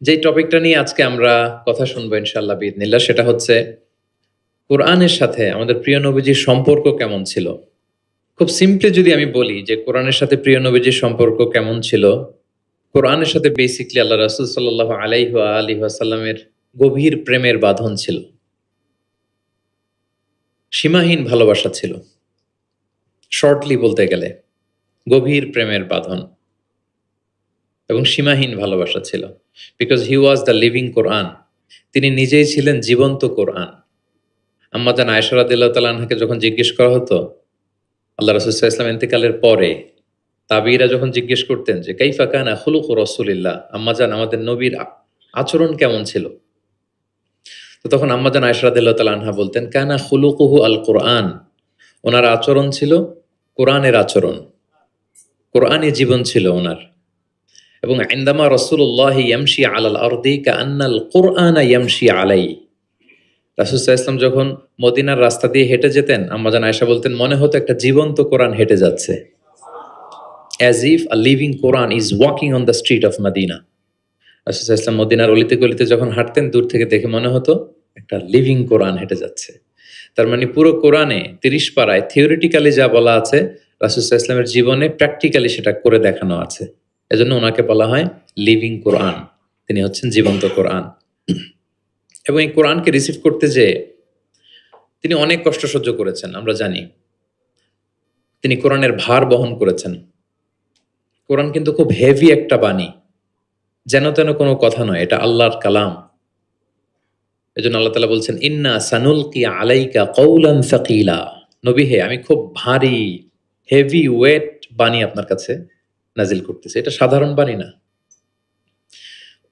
যে টপিকটা নিয়ে আজকে আমরা কথা শুনবো ইনশাআল্লাহ বিইذনিল্লাহ, সেটা হচ্ছে কোরআনের সাথে আমাদের প্রিয় নবীজির সম্পর্ক কেমন ছিল। খুব সিম্পলি যদি আমি বলি যে কোরআনের সাথে প্রিয় নবীজির সম্পর্ক কেমন ছিল, কোরআনের সাথে বেসিকলি আল্লাহ রাসূল সাল্লাল্লাহু আলাইহি ওয়া আলিহি ওয়াসাল্লামের গভীর প্রেমের বাঁধন ছিল, সীমাহীন ভালোবাসা ছিল। শর্টলি বলতে গেলে গভীর প্রেমের বাঁধন এবং সীমাহীন ভালোবাসা ছিল। Because he was the living কোরআন, তিনি নিজেই ছিলেন জীবন্ত কোরআন। আম্মা জান আয়েশা রাদিয়াল্লাহু তাআলা আনহাকে যখন জিজ্ঞেস করা হতো আল্লাহ রাসূল সাল্লাল্লাহু আলাইহি ওয়াসাল্লাম ইন্তেকালের পরে, তাবিঈরা যখন জিজ্ঞেস করতেন যে কাইফা কানা খুলুকু রাসূলিল্লাহ, আম্মা জান আমাদের নবীর আচরণ কেমন ছিল, তো তখন আম্মা জান আয়েশা রাদিয়াল্লাহু তাআলা আনহা বলতেন কানা খুলুকুহু আল কোরআন, ওনার আচরণ ছিল কোরআনের আচরণ, কোরআনই জীবন ছিল ওনার। এবং ইনদামা রাসূলুল্লাহ ইয়ামশি আলাল আরদি কাআন্নাল কুরআনা ইয়ামশি আলাই, রাসূল সাল্লাল্লাহু আলাইহি ওয়াসাল্লাম যখন মদিনার রাস্তা দিয়ে হেঁটে যেতেন, আম্মা জান আয়েশা বলতেন মনে হতো একটা জীবন্ত কোরআন হেঁটে যাচ্ছে, as if a living Quran is walking on the street of Medina. রাসূল সাল্লাল্লাহু আলাইহি ওয়াসাল্লাম মদিনার অলিতে গলিতে যখন হাঁটতেন, দূর থেকে দেখে মনে হতো একটা লিভিং কোরআন হেঁটে যাচ্ছে। তার মানে পুরো কোরআনে 30 পারায় থিওরিটিক্যালি যা বলা আছে, রাসূল সাল্লাল্লাহু আলাইহি ওয়াসাল্লামের জীবনে প্র্যাকটিক্যালি সেটা করে দেখানো আছে। এজন্য ওনাকে বলা হয় লিভিং কোরআন, তিনি হচ্ছেন জীবন্ত কোরআন। এবং এই কোরআনকে রিসিভ করতে যেয়ে তিনি অনেক কষ্ট সহ্য করেছেন, আমরা জানি। তিনি কোরআনের ভার বহন করেছেন। কোরআন কিন্তু খুব হেভি একটা বাণী, যেন তেন কোনো কথা নয়, এটা আল্লাহর কালাম। এজন্য আল্লাহ তাআলা বলছেন ইন্না সানুলকি আলাইকা কওলান সাকিলা, নবী হে আমি খুব ভারী হেভি ওয়েট বাণী আপনার কাছে নাজিল করতেছি। এটা সাধারণ বাণী না।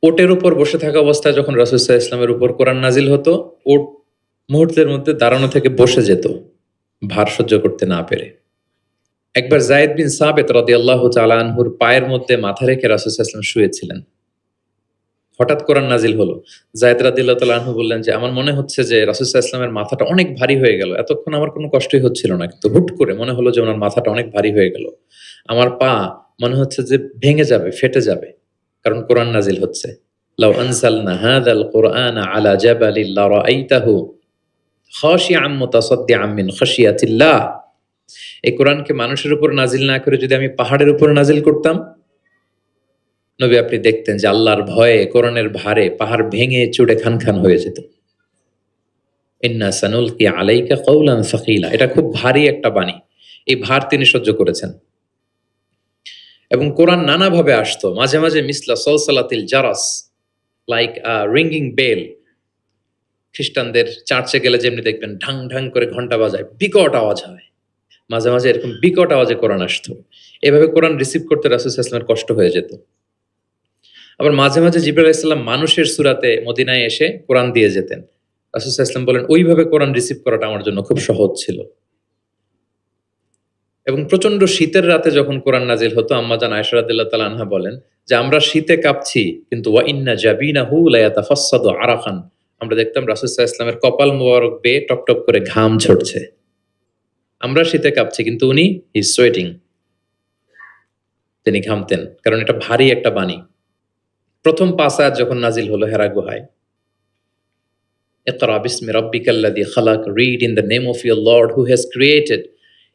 ওটের উপর বসে থাকা অবস্থায় যখন রাসূল সাল্লাল্লাহু আলাইহি ওয়াসাল্লামের উপর কোরআন নাজিল হতো, ওট মুহূর্তের মধ্যে দাঁড়ানো থেকে বসে যেত, ভার সহ্য করতে না পেরে। একবার যায়েদ বিন সাবিত রাদিয়াল্লাহু তাআলা আনহুর পায়ের মধ্যে মাথা রেখে রাসূল সাল্লাল্লাহু আলাইহি ওয়াসাল্লাম শুয়েছিলেন। হঠাৎ কোরআন নাজিল হলো। যায়েদ রাদিয়াল্লাহু তাআলা আনহু বললেন যে আমার মনে হচ্ছে যে রাসূল সাল্লাল্লাহু আলাইহি ওয়াসাল্লামের মাথাটা অনেক ভারী হয়ে গেল। এতক্ষণ আমার কোনো কষ্টই হচ্ছিল না, কিন্তু হুট করে মনে হলো যে ওনার মাথাটা অনেক ভারী হয়ে গেল। আমার পা মনে হচ্ছে যে ভেঙে যাবে, ফেটে যাবে, কারণ কোরআন নাজিল হচ্ছে। লাউ আনজালনা হাযাল কুরআনা আলা জাবালিন লারাআইতাহু খাশিআম মুতাসাদ্দিআম মিন খাশিয়াতিল্লাহ, এই কোরআনকে মানুষের উপর নাজিল না করে যদি আমি পাহাড়ের উপর নাজিল করতাম, নবী আপনি দেখতেন যে আল্লাহর ভয়ে কোরআনের ভারে পাহাড় ভেঙে চুড়ে খান খান হয়ে যেত। ইন্না সানুলকি আলাইকা কওলান সাকিলা, এটা খুব ভারী একটা বাণী। এই ভার তিনি সহ্য করেছেন। এবং কোরআন নানাভাবে আসতো, মাঝে মাঝে মিসলা সলসালাতিল জারাস, লাইক আ রিঙ্গিং বেল। খ্রিস্টানদের চার্চে গেলে যেমনি দেখবেন ঢাং ঢাং করে ঘন্টা বাজায়, বিকট আওয়াজ হয়, মাঝে মাঝে এরকম বিকট আওয়াজে কোরআন আসতো। এভাবে কোরআন রিসিভ করতে রাসূল সাল্লাল্লাহু আলাইহি ওয়াসাল্লামের কষ্ট হয়ে যেত। আবার মাঝে মাঝে জিবরাইল আলাইহিস সালাম মানুষের সূরাতে মদিনায় এসে কোরআন দিয়ে যেতেন। রাসূল সাল্লাল্লাহু আলাইহি ওয়াসাল্লাম বলেন ওইভাবে কোরআন রিসিভ করাটা আমার জন্য খুব সহজ ছিল। এবং প্রচন্ড শীতের রাতে যখন কোরআন নাজিল হতো, আম্মা জান আয়েশা রাদিয়াল্লাহু তাআলা আনহা বলেন যে আমরা শীতে কাঁপছি, কিন্তু ওয়া ইন্না জাবিনাহু লা ইয়াতাফাসসাদু আরাকান, আমরা দেখতাম রাসূল সাল্লাল্লাহু আলাইহি ওয়াসাল্লামের কপাল মোবারক বেয়ে টপ টপ করে ঘাম ঝরছে। আমরা শীতে কাঁপছি, কিন্তু উনি হি ইজ সোয়েটিং, তিনি ঘামতেন, কারণ এটা ভারী একটা বাণী। প্রথম 5 আয়াত যখন নাজিল হলো হেরা গুহায়, ইকরা বিসমি রাব্বিকাল্লাযী খালাক, read in the name of your Lord who has created,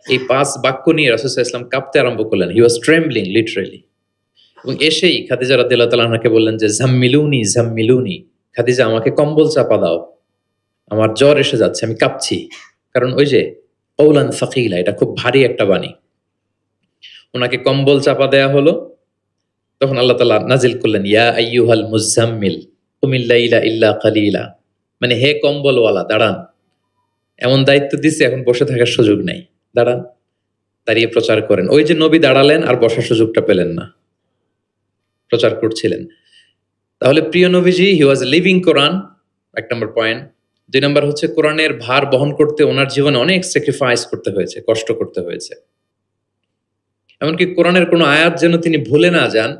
এই 5 বাক্য নিয়ে রাসূল সাল্লাল্লাহু আলাইহি ওয়াসাল্লাম কাঁপতে আরম্ভ করলেন। হি ওয়াজ ট্রেম্বলিং লিটারালি। এবং এসেই খাদিজা রাদিয়াল্লাহু তাআলা আনহাকে বললেন যে জাম্মিলুনি জাম্মিলুনি, খাদিজা আমাকে কম্বল চাপা দাও, আমার জ্বর এসে যাচ্ছে, আমি কাঁপছি। কারণ ওই যে কওলান সাকিলা, এটা খুব ভারী একটা বাণী। ওনাকে কম্বল চাপা দেয়া হলো। তখন আল্লাহ তাআলা নাজিল করলেন ইয়া আইয়ুহাল মুজাম্মিল কুমিল লাইলা ইল্লা কালিলা, মানে হে কম্বলওয়ালা দাঁড়ান, এমন দায়িত্ব দিছে, এখন বসে থাকার সুযোগ নাই, দাঁড়ান, দাঁড়িয়ে প্রচার করেন। ওই যে নবী দাঁড়ালেন আর বসার সুযোগটা পেলেন না, প্রচার করছিলেন। তাহলে প্রিয় নবীজি হি ওয়াজ a living Quran, 1 number point. 2 নম্বর হচ্ছে কোরআনের ভার বহন করতে ওনার জীবনে অনেক স্যাক্রিফাইস করতে হয়েছে, কষ্ট করতে হয়েছে। এমনকি কোরআনের কোনো আয়াত যেন তিনি ভুলে না যান,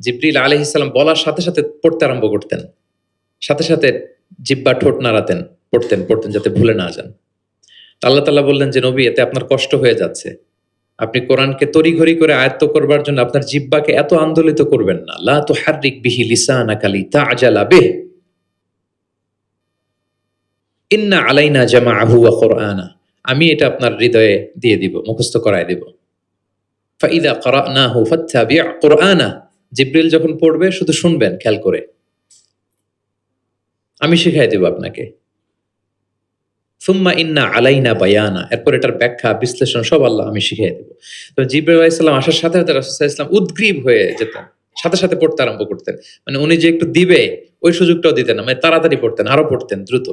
জিবরিল আলাইহিস সালাম বলার সাথে সাথে পড়তে আরম্ভ করতেন, সাথে সাথে জিহ্বা ঠোঁট নাড়াতেন, পড়তেন যাতে ভুলে না যান। আল্লাহ তাআলা বললেন যে নবী এতে আপনার কষ্ট হয়ে যাচ্ছে, আপনি কোরআনকে তড়িঘড়ি করে আয়ত্ত করবার জন্য আপনার জিহ্বাকে এত আন্দোলিত করবেন না। লা তুহাররিক বিহি লিসানাকা লিতা'জালা বিহি, ইন্না আলাইনা জামাআহু ওয়া কুরআনা, আমি এটা আপনার হৃদয়ে দিয়ে দিব, মুখস্থ করায় দিব। ফাইদা ক্বরানাহু ফাত্তাবি' কুরআনা, জিবরিল যখন পড়বে শুধু শুনবেন খেয়াল করে, আমি শিখাই দেব আপনাকে। সুম্মা ইন্না আলাইনা বায়ানা, এরপর এটার ব্যাখ্যা বিশ্লেষণ সব আল্লাহ আমি শিখিয়ে দেব। তো জিবরাইল আলাইহিস সালাম আসার সাথে সাথে রাসূল সাল্লাল্লাহু আলাইহি ওয়াসাল্লাম উদ্গ্রীব হয়ে যেতেন, সাথে সাথে পড়তে আরম্ভ করতেন। মানে উনি যে একটু দিবে ওই সুযোগটাও দিতেন না, মানে তাড়াতাড়ি পড়তেন, আরো পড়তেন দ্রুত।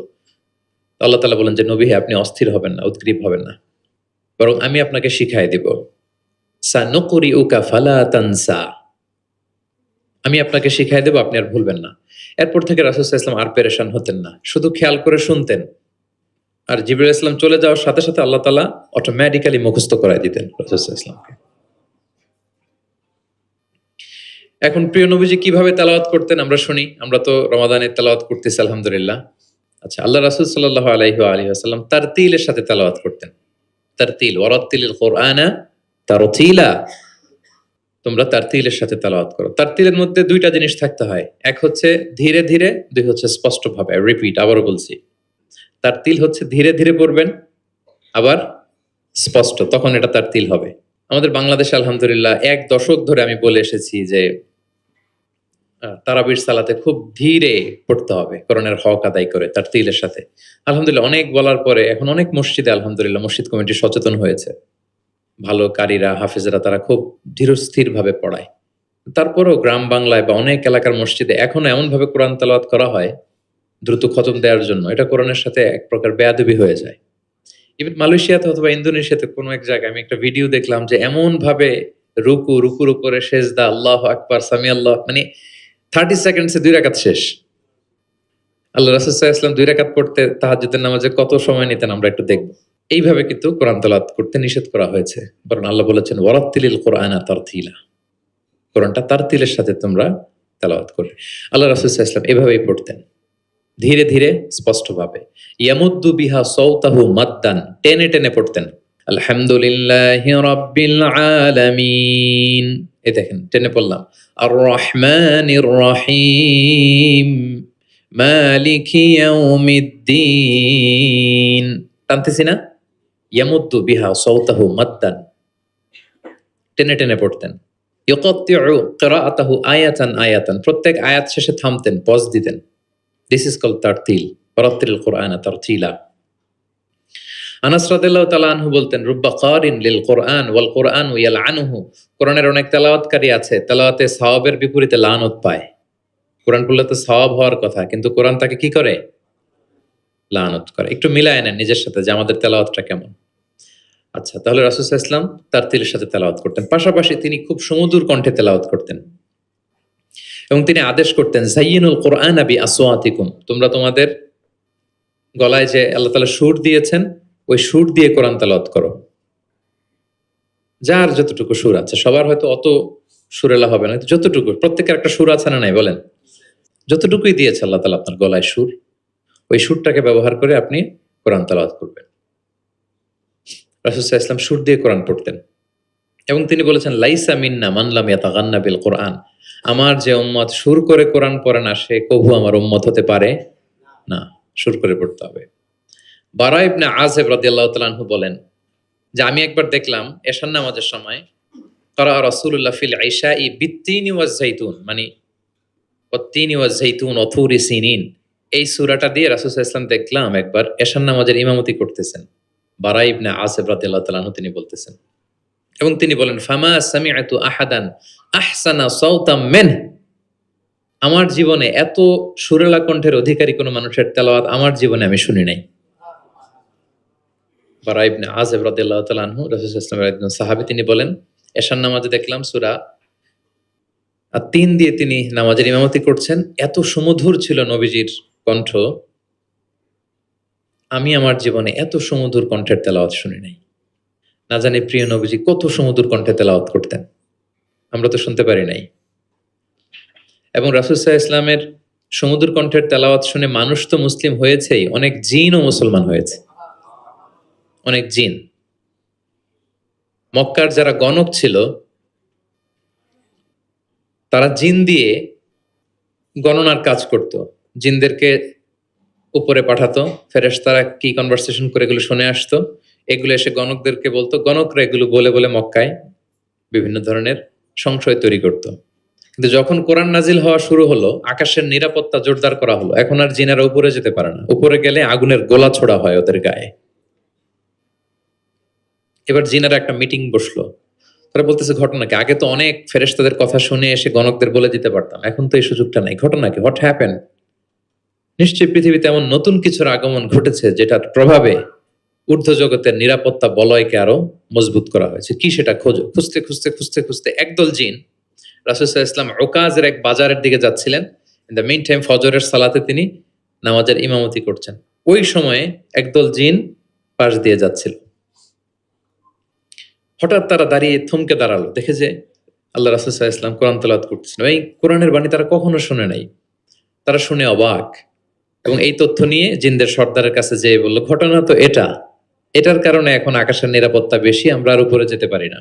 আল্লাহ তাআলা বলেন যে নবী হে, আপনি অস্থির হবেন না, উদ্গ্রীব হবেন না, বরং আমি আপনাকে শিখাই দিব। সানুকরিউকা ফালা তানসা, আমি আপনাকে শিখাই দেব, আপনি আর ভুলবেন না। এরপর থেকে রাসূল সাল্লাল্লাহু আলাইহি ওয়াসাল্লাম আর পেরেশান হতেন না, শুধু খেয়াল করে শুনতেন। আর জিবরাইল আলাইহিস সালাম চলে যাওয়ার সাথে সাথে আল্লাহ তাআলা অটোমেটিক্যালি মুখস্থ করায় দিতেন রাসূল সাল্লাল্লাহু আলাইহি ওয়াসাল্লামকে। এখন প্রিয় নবীজি কিভাবে তেলাওয়াত করতেন আমরা শুনি। আমরা তো রমাদানে তেলাওয়াত করতেছি আলহামদুলিল্লাহ। আচ্ছা, আল্লাহ রাসূল সাল্লাল্লাহু আলাইহি ওয়া আলিহি ওয়াসাল্লাম তারতিলের সাথে তেলাওয়াত করতেন। তারতিল, ওয়ারাত্তিলিল কুরআনা তারতিলা, তোমরা তারতিলের সাথে তেলাওয়াত করো। তারতিলের মধ্যে দুইটা জিনিস থাকতে হয়, এক হচ্ছে ধীরে ধীরে, দুই হচ্ছে স্পষ্টভাবে। রিপিট, আবারও বলছি, তারতিল হচ্ছে ধীরে ধীরে পড়বেন, আবার স্পষ্ট, তখন এটা তারতিল হবে। আমাদের বাংলাদেশে আলহামদুলিল্লাহ 1 দশক ধরে আমি বলে এসেছি যে তারাবির সালাতে খুব ধীরে পড়তে হবে, কোরআনের হক আদায় করে তারতিলের সাথে। আলহামদুলিল্লাহ অনেক বলার পরে এখন অনেক মসজিদে আলহামদুলিল্লাহ মসজিদ কমিটি সচেতন হয়েছে, ভালো কারীরা, হাফেজরা তারা খুব ধীরস্থির ভাবে পড়ায়। তারপরেও গ্রাম বাংলায় বা অনেক এলাকার মসজিদে এখনো এমন ভাবে কোরআন তেলাওয়াত করা হয় দ্রুত খতম দেওয়ার জন্য, এটা কোরআনের সাথে এক প্রকার বেয়াদবি হয়ে যায়। ইভেন মালয়েশিয়াতে অথবা ইন্দোনেশিয়াতে কোনো এক জায়গায় আমি একটা ভিডিও দেখলাম যে এমন ভাবে রুকুর উপরে সেজদা, আল্লাহু আকবার, সামি আল্লাহ, মানে 30 সেকেন্ডসে 2 রাকাত শেষ। আল্লাহ রাসূল সাল্লাল্লাহু আলাইহি ওয়াসাল্লাম 2 রাকাত পড়তে তাহাজ্জুদের নামাজে কত সময় নিতেন আমরা একটু দেখব। এইভাবে কিন্তু কোরআন তেলাওয়াত করতে নিষেধ করা হয়েছে, বরং আল্লাহ বলেছেন ওয়ারাত্তিলিল কুরআনা তারতিলা, কোরআনটা তারতিলের সাথে তোমরা তেলাওয়াত করবে। আল্লাহ রাসূল সাল্লাল্লাহু আলাইহি ওয়াসাল্লাম এভাবেই পড়তেন, ধীরে ধীরে স্পষ্টভাবে। ইয়ামুদ্দু বিহা সাওতাহু মাদ্দান, টেনে টেনে পড়তেন। আলহামদুলিল্লাহি রাব্বিল আলামিন, এই দেখেন টেনে পড়লাম। আর রহমানির রহিম, মালিকি ইয়াউমিদ্দিন, টানতেছি না? ইয়ামুদ্দু বিহা সাওতাহু মাদ্দান, টেনে টেনে পড়তেন। ইউকাত্তিউ কিরাআতাহু আয়াতান আয়াতান, প্রত্যেক আয়াত শেষে থামতেন, পজ দিতেন। This is called tartil, ওয়ারাত্তিলিল কুরআনা তারতিলা। আনাস রাদিয়াল্লাহু তাআলা আনহু বলতেন, রুব্বা কারিন লিল কুরআন ওয়াল কুরআনু ইয়ালআনুহু, কোরআনের অনেক তেলাওয়াতকারী আছে, তেলাওয়াতে সওয়াবের বিপরীতে লানত পায়। কোরআন পড়লে তো সওয়াব হওয়ার কথা, কিন্তু কোরআন তাকে কি করে? লানত করে। একটু মিলায় নেন নিজের সাথে যে আমাদের তেলাওয়াতটা কেমন। আচ্ছা, তাহলে রাসূল সাল্লাল্লাহু আলাইহি ওয়াসাল্লাম তারতিলের সাথে তেলাওয়াত করতেন, পাশাপাশি তিনি খুব সুমধুর কণ্ঠে তেলাওয়াত করতেন। এবং তিনি আদেশ করতেন, যায়িনুল কুরআনা বিআসওয়াতিকুম, তোমরা তোমাদের গলায় যে আল্লাহ তাআলা সুর দিয়েছেন ওই সুর দিয়ে কোরআন তেলাওয়াত করো। যার যতটুকু সুর আছে, সবার হয়তো অত সুরেলা হবে না, যতটুকু, প্রত্যেকের একটা সুর আছে না নাই বলেন? যতটুকুই দিয়েছে আল্লাহ তাআলা আপনার গলায় সুর, ওই সুরটাকে ব্যবহার করে আপনি কোরআন তেলাওয়াত করবেন। রাসূল সাল্লাল্লাহু আলাইহি ওয়াসাল্লাম সুর দিয়ে কোরআন পড়তেন এবং তিনি বলেছেন, লাইসা মিন্না মান লাম ইয়াতাগান্না বিল কুরআন, আমার যে উম্মত সুর করে কোরআন পড়ে না সে কবু আমার উম্মত হতে পারে না, সুর করে পড়তে হবে। বারা ইবনে আযিব রাদিয়াল্লাহু তাআলা আনহু বলেন যে আমি একবার দেখলাম এশার নামাজের সময় ক্বারা রাসূলুল্লাহ ফিল ইশাই বিত্তিনি ওয়াজ যাইতুন, মানে ওয়াত্তিনি ওয়াজ যাইতুন ওয়া তুরি সিনিন, এই সূরাটা দিয়ে রাসূল সাল্লাল্লাহু আলাইহি ওয়াসাল্লাম দেখলাম একবার এশার নামাজের ইমামতি করতেছেন। বারা ইবনে আযিব রাদিয়াল্লাহু তাআলা আনহু তিনি বলতেছেন, এবং তিনি বলেন, ফামা সামিআতু আহাদান আহসানা সাওতাম মিনহু, আমার জীবনে এত সুরেলা কণ্ঠের অধিকারী কোন মানুষের তেলাওয়াত আমার জীবনে আমি শুনি নাই। বারা ইবনে আযিব রাদিয়াল্লাহু তাআলা আনহু রাসূল সাল্লাল্লাহু আলাইহি ওয়াসাল্লামের একজন সাহাবী, তিনি বলেন এশার নামাজে দেখলাম সূরা আত-তিন দিয়ে তিনি নামাজের ইমামতি করছেন, এত সুমধুর ছিল নবীজির কণ্ঠ, আমি আমার জীবনে এত সুমধুর কণ্ঠের তেলাওয়াত শুনি নাই। না জানি প্রিয় নবীজি কত সুমধুর কণ্ঠে তেলাওয়াত করতেন, আমরা তো শুনতে পারি নাই। এবং রাসূল সাল্লাল্লাহু আলাইহি ওয়াসাল্লামের সুমধুর কণ্ঠের তেলাওয়াত শুনে মানুষ তো মুসলিম হয়েছেই, অনেক জিনও মুসলমান হয়েছে, অনেক জিন। মক্কার যারা গণক ছিল তারা জিন দিয়ে গণনার কাজ করত, জিনদেরকে উপরে পাঠাতো, ফেরেশতারা কি কনভারসেশন করে এগুলো শুনে আসতো, এগুলো এসে গণকদেরকে বলতো, গণকরা এগুলো বলে বলে মক্কায় বিভিন্ন ধরনের সংশয় তৈরি করত। কিন্তু যখন কোরআন নাজিল হওয়া শুরু হলো, আকাশের নিরাপত্তা জোরদার করা হলো, এখন আর জিনেরা উপরে যেতে পারে না, উপরে গেলে আগুনের গোলা ছোড়া হয় ওদের গায়ে। এবার জিনেরা একটা মিটিং বসলো, তারা বলতেছে ঘটনা কি, আগে তো অনেক ফেরেশতাদের কথা শুনে এসে গণকদের বলে দিতে পারতাম, এখন তো এই সুযোগটা নাই, ঘটনা কি, হোয়াট হ্যাপেন? নিশ্চয়ই পৃথিবীতে এমন নতুন কিছুর আগমন ঘটেছে যেটার প্রভাবে ঊর্ধ্ব জগতের নিরাপত্তা বলয়কে আরো মজবুত করা হয়েছে। কি সেটা খোঁজো। খুঁজতে খুঁজতে খুঁজতে খুঁজতে একদল জিন রাসূল সাল্লাল্লাহু আলাইহি ওয়াসাল্লাম ওকাজের এক বাজারের দিকে যাচ্ছিলেন। ইন দ্য মিন টাইম ফজরের সালাতে তিনি নামাজের ইমামতি করছেন। ওই সময়ে একদল জিন পাশ দিয়ে যাচ্ছিল। হঠাৎ তারা দাঁড়িয়ে থমকে দাঁড়ালো, দেখে যে আল্লাহ রাসূল সাল্লাল্লাহু আলাইহি ওয়াসাল্লাম কোরআন তেলাওয়াত করতেছেন। এই কোরআনের বাণী তারা কখনো শুনে নাই। তারা শুনে অবাক, এবং এই তথ্য নিয়ে জিনদের সর্দারের কাছে যেয়ে বলল, ঘটনা তো এটার কারণে এখন আকাশের নিরাপত্তা বেশি, আমরা আর উপরে যেতে পারি না।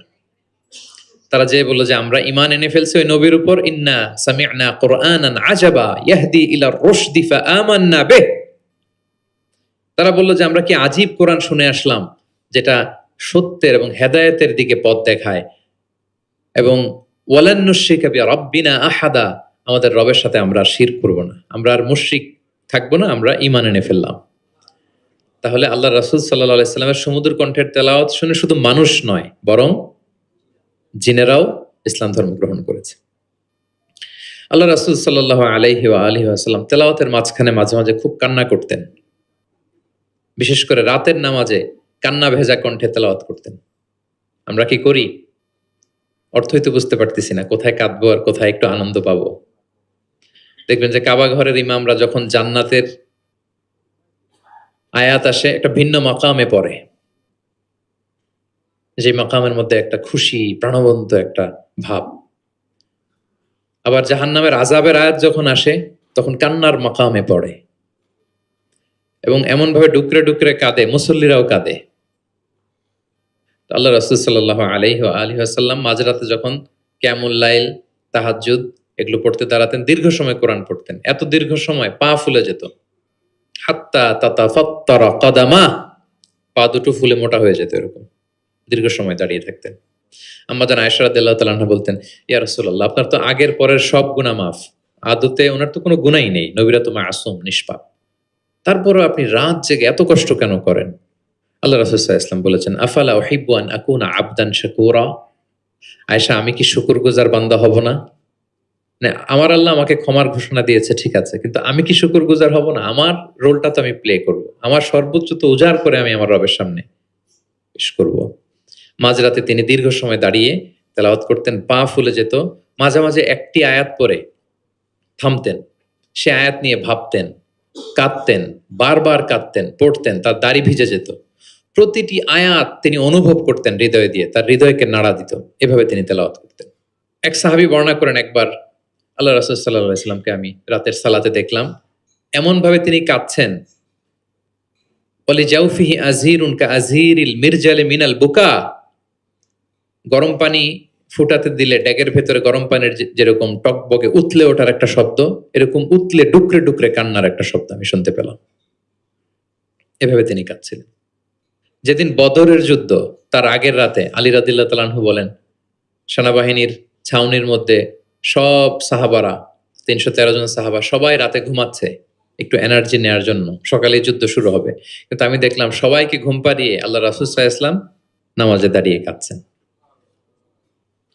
তারা যেয়ে বলল যে আমরা ঈমান এনে ফেলছি ওই নবীর উপর, ইন্না সামি'না কুরআনান আজাবা ইয়াহদি ইলা রুশদি ফাআমান্না বিহ। তারা বলল যে আমরা কি আজীব কোরআন শুনে আসলাম, যেটা সত্যের এবং হেদায়েতের দিকে পথ দেখায়, এবং ওয়ালান নুশরিকা বিরাব্বিনা আহাদা, আমাদের রবের সাথে আমরা শিরক করব না, আমরা আর মুশরিক থাকবো না, আমরা ঈমান এনে ফেললাম। তাহলে আল্লাহ রাসূল সাল্লাল্লাহু আলাইহি সাল্লামের সুমধুর কণ্ঠের তেলাওয়াত শুনে শুধু মানুষ নয়, বরং জিনেরাও ইসলাম ধর্ম গ্রহণ করেছে। আল্লাহ রাসূল সাল্লাল্লাহু আলাইহি ওয়াসাল্লাম তেলাওয়াতের মাঝখানে মাঝে মাঝে খুব কান্না করতেন, বিশেষ করে রাতের নামাজে কান্না ভেজা কণ্ঠে তেলাওয়াত করতেন। আমরা কি করি? অর্থই তো বুঝতে পারতেছি না, কোথায় কাঁদবো আর কোথায় একটু আনন্দ পাবো। দেখবেন যে কাবা ঘরের ইমামরা যখন জান্নাতের আয়াত আসে, একটা ভিন্ন মাকামে পড়ে, যে মাকামের মধ্যে একটা খুশি প্রাণবন্ত একটা ভাব। আবার জাহান্নামের আযাবের আয়াত যখন আসে, তখন কান্নার মাকামে পড়ে, এবং এমন ভাবে ডুকরে ডুকরে কাঁদে, মুসল্লিরাও কাঁদে। আল্লাহ রাসূল সাল্লাল্লাহু আলাইহি ওয়াসাল্লাম মাঝরাতে যখন কিয়ামুল লাইল, তাহাজ্জুদ এগুলো পড়তে দাঁড়াতেন, দীর্ঘ সময় কোরআন পড়তেন, এত দীর্ঘ সময় পা ফুলে যেত, হাত্তা তাতাফাত্তারা কাদামা, পা দুটো ফুলে মোটা হয়ে যেত, এরকম দীর্ঘ সময় দাঁড়িয়ে থাকতেন। আম্মা জান আয়েশা রাদিয়াল্লাহু তাআলা আনহা বলতেন, ইয়া রাসূলুল্লাহ, আপনার তো আগের পরের সব গুনাহ মাফ, আদতে ওনার তো কোনো গুনাহই নেই, নবীরা তো মাসুম নিষ্পাপ, তারপরও আপনি রাত জেগে এত কষ্ট কেন করেন? আল্লাহ রাসূল সাল্লাল্লাহু আলাইহি ওয়াসাল্লাম বলেছেন, আফালা উহিব্বু আন আকুনা আবদান শাকুরা, আয়েশা, আমি কি শুকরগুজার বান্দা হব না? মানে আমার আল্লাহ আমাকে ক্ষমার ঘোষণা দিয়েছে, ঠিক আছে, কিন্তু আমি কি শুকরগুজার হব না? আমার রোলটা তো আমি প্লে করব, আমার সর্বোচ্চ তো উজাড় করে আমি আমার রবের সামনে পেশ করব। মাঝরাতে তিনি দীর্ঘ সময় দাঁড়িয়ে তেলাওয়াত করতেন, পা ফুলে যেত, মাঝে মাঝে একটি আয়াত পড়ে থামতেন, সে আয়াত নিয়ে ভাবতেন, কাঁদতেন, বারবার কাঁদতেন, পড়তেন, তার দাড়ি ভিজে যেত, প্রতিটি আয়াত তিনি অনুভব করতেন হৃদয় দিয়ে, তার হৃদয়কে নাড়া দিত, এভাবে তিনি তেলাওয়াত করতেন। এক সাহাবী বর্ণনা করেন, একবার আল্লাহ রাসূল সাল্লাল্লাহু আলাইহি ওয়াসাল্লামকে আমি রাতের সালাতে দেখলাম, এমন ভাবে তিনি কাঁদছেন, ওয়ালি জাউফিহি আযীরুন কাআযীরিল মিরজালি মিনাল বুকা, গরম পানি ফুটাতে দিলে ড্যাগের ভেতরে গরম পানির যেরকম টকবগে উতলে ওঠার একটা শব্দ, এরকম উতলে ডুকরে ডুকরে কান্নার একটা শব্দ আমি শুনতে পেলাম। এভাবে তিনি কাঁদছিলেন। যেদিন বদরের যুদ্ধ, তার আগের রাতে আলী রাদিয়াল্লাহু তাআলা আনহু বলেন, সেনাবাহিনীর ছাউনির মধ্যে সব সাহাবারা, ৩১৩ জন সাহাবা, সবাই রাতে ঘুমাচ্ছে একটু এনার্জি নেওয়ার জন্য, সকালে যুদ্ধ শুরু হবে, কিন্তু আমি দেখলাম সবাইকে ঘুম পাড়িয়ে আল্লাহ রাসূল সাল্লাল্লাহু আলাইহি ওয়াসাল্লাম নামাজে দাঁড়িয়ে কাঁদছেন।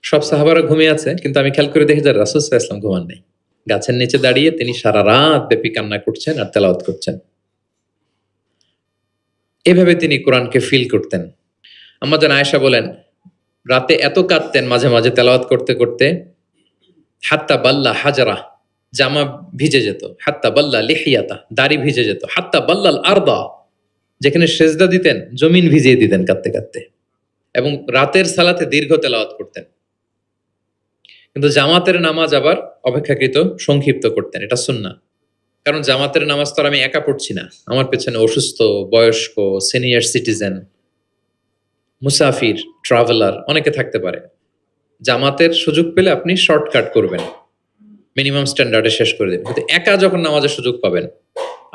সব সাহাবারা ঘুমিয়ে আছে, কিন্তু আমি খেয়াল করে দেখি যে রাসূল সাল্লাল্লাহু আলাইহি ওয়াসাল্লাম ঘুমান নেই, গাছের নিচে দাঁড়িয়ে তিনি সারা রাত ব্যাপী কান্না করছেন আর তেলাওয়াত করছেন। এভাবে তিনি কোরআনকে ফিল করতেন। আম্মা জান আয়েশা বলেন, রাতে এত কাঁদতেন মাঝে মাঝে তেলাওয়াত করতে করতে, হাত্তা বাল্লা হাজারা, জামা ভিজে যেত, হাত্তা বাল্লা লিহিয়াতা, দাড়ি ভিজে যেত, হাত্তা বাল্লাল আরদা, যেখানে সেজদা দিতেন জমিন ভিজিয়ে দিতেন কাঁদতে কাঁদতে, এবং রাতের সালাতে দীর্ঘ তেলাওয়াত করতেন। কিন্তু জামাতের নামাজ আবার অপেক্ষাকৃত সংক্ষিপ্ত করতেন, এটা সুন্নাহ। কারণ জামাতের নামাজ তো আর আমি একা পড়ছি না, আমার পেছনে অসুস্থ, বয়স্ক, সিনিয়র সিটিজেন, মুসাফির, ট্রাভেলার অনেকে থাকতে পারে। জামাতের সুযোগ পেলে আপনি শর্টকাট করবেন, মিনিমাম স্ট্যান্ডার্ডে শেষ করে দেবেন। কিন্তু একা যখন নামাজের সুযোগ পাবেন,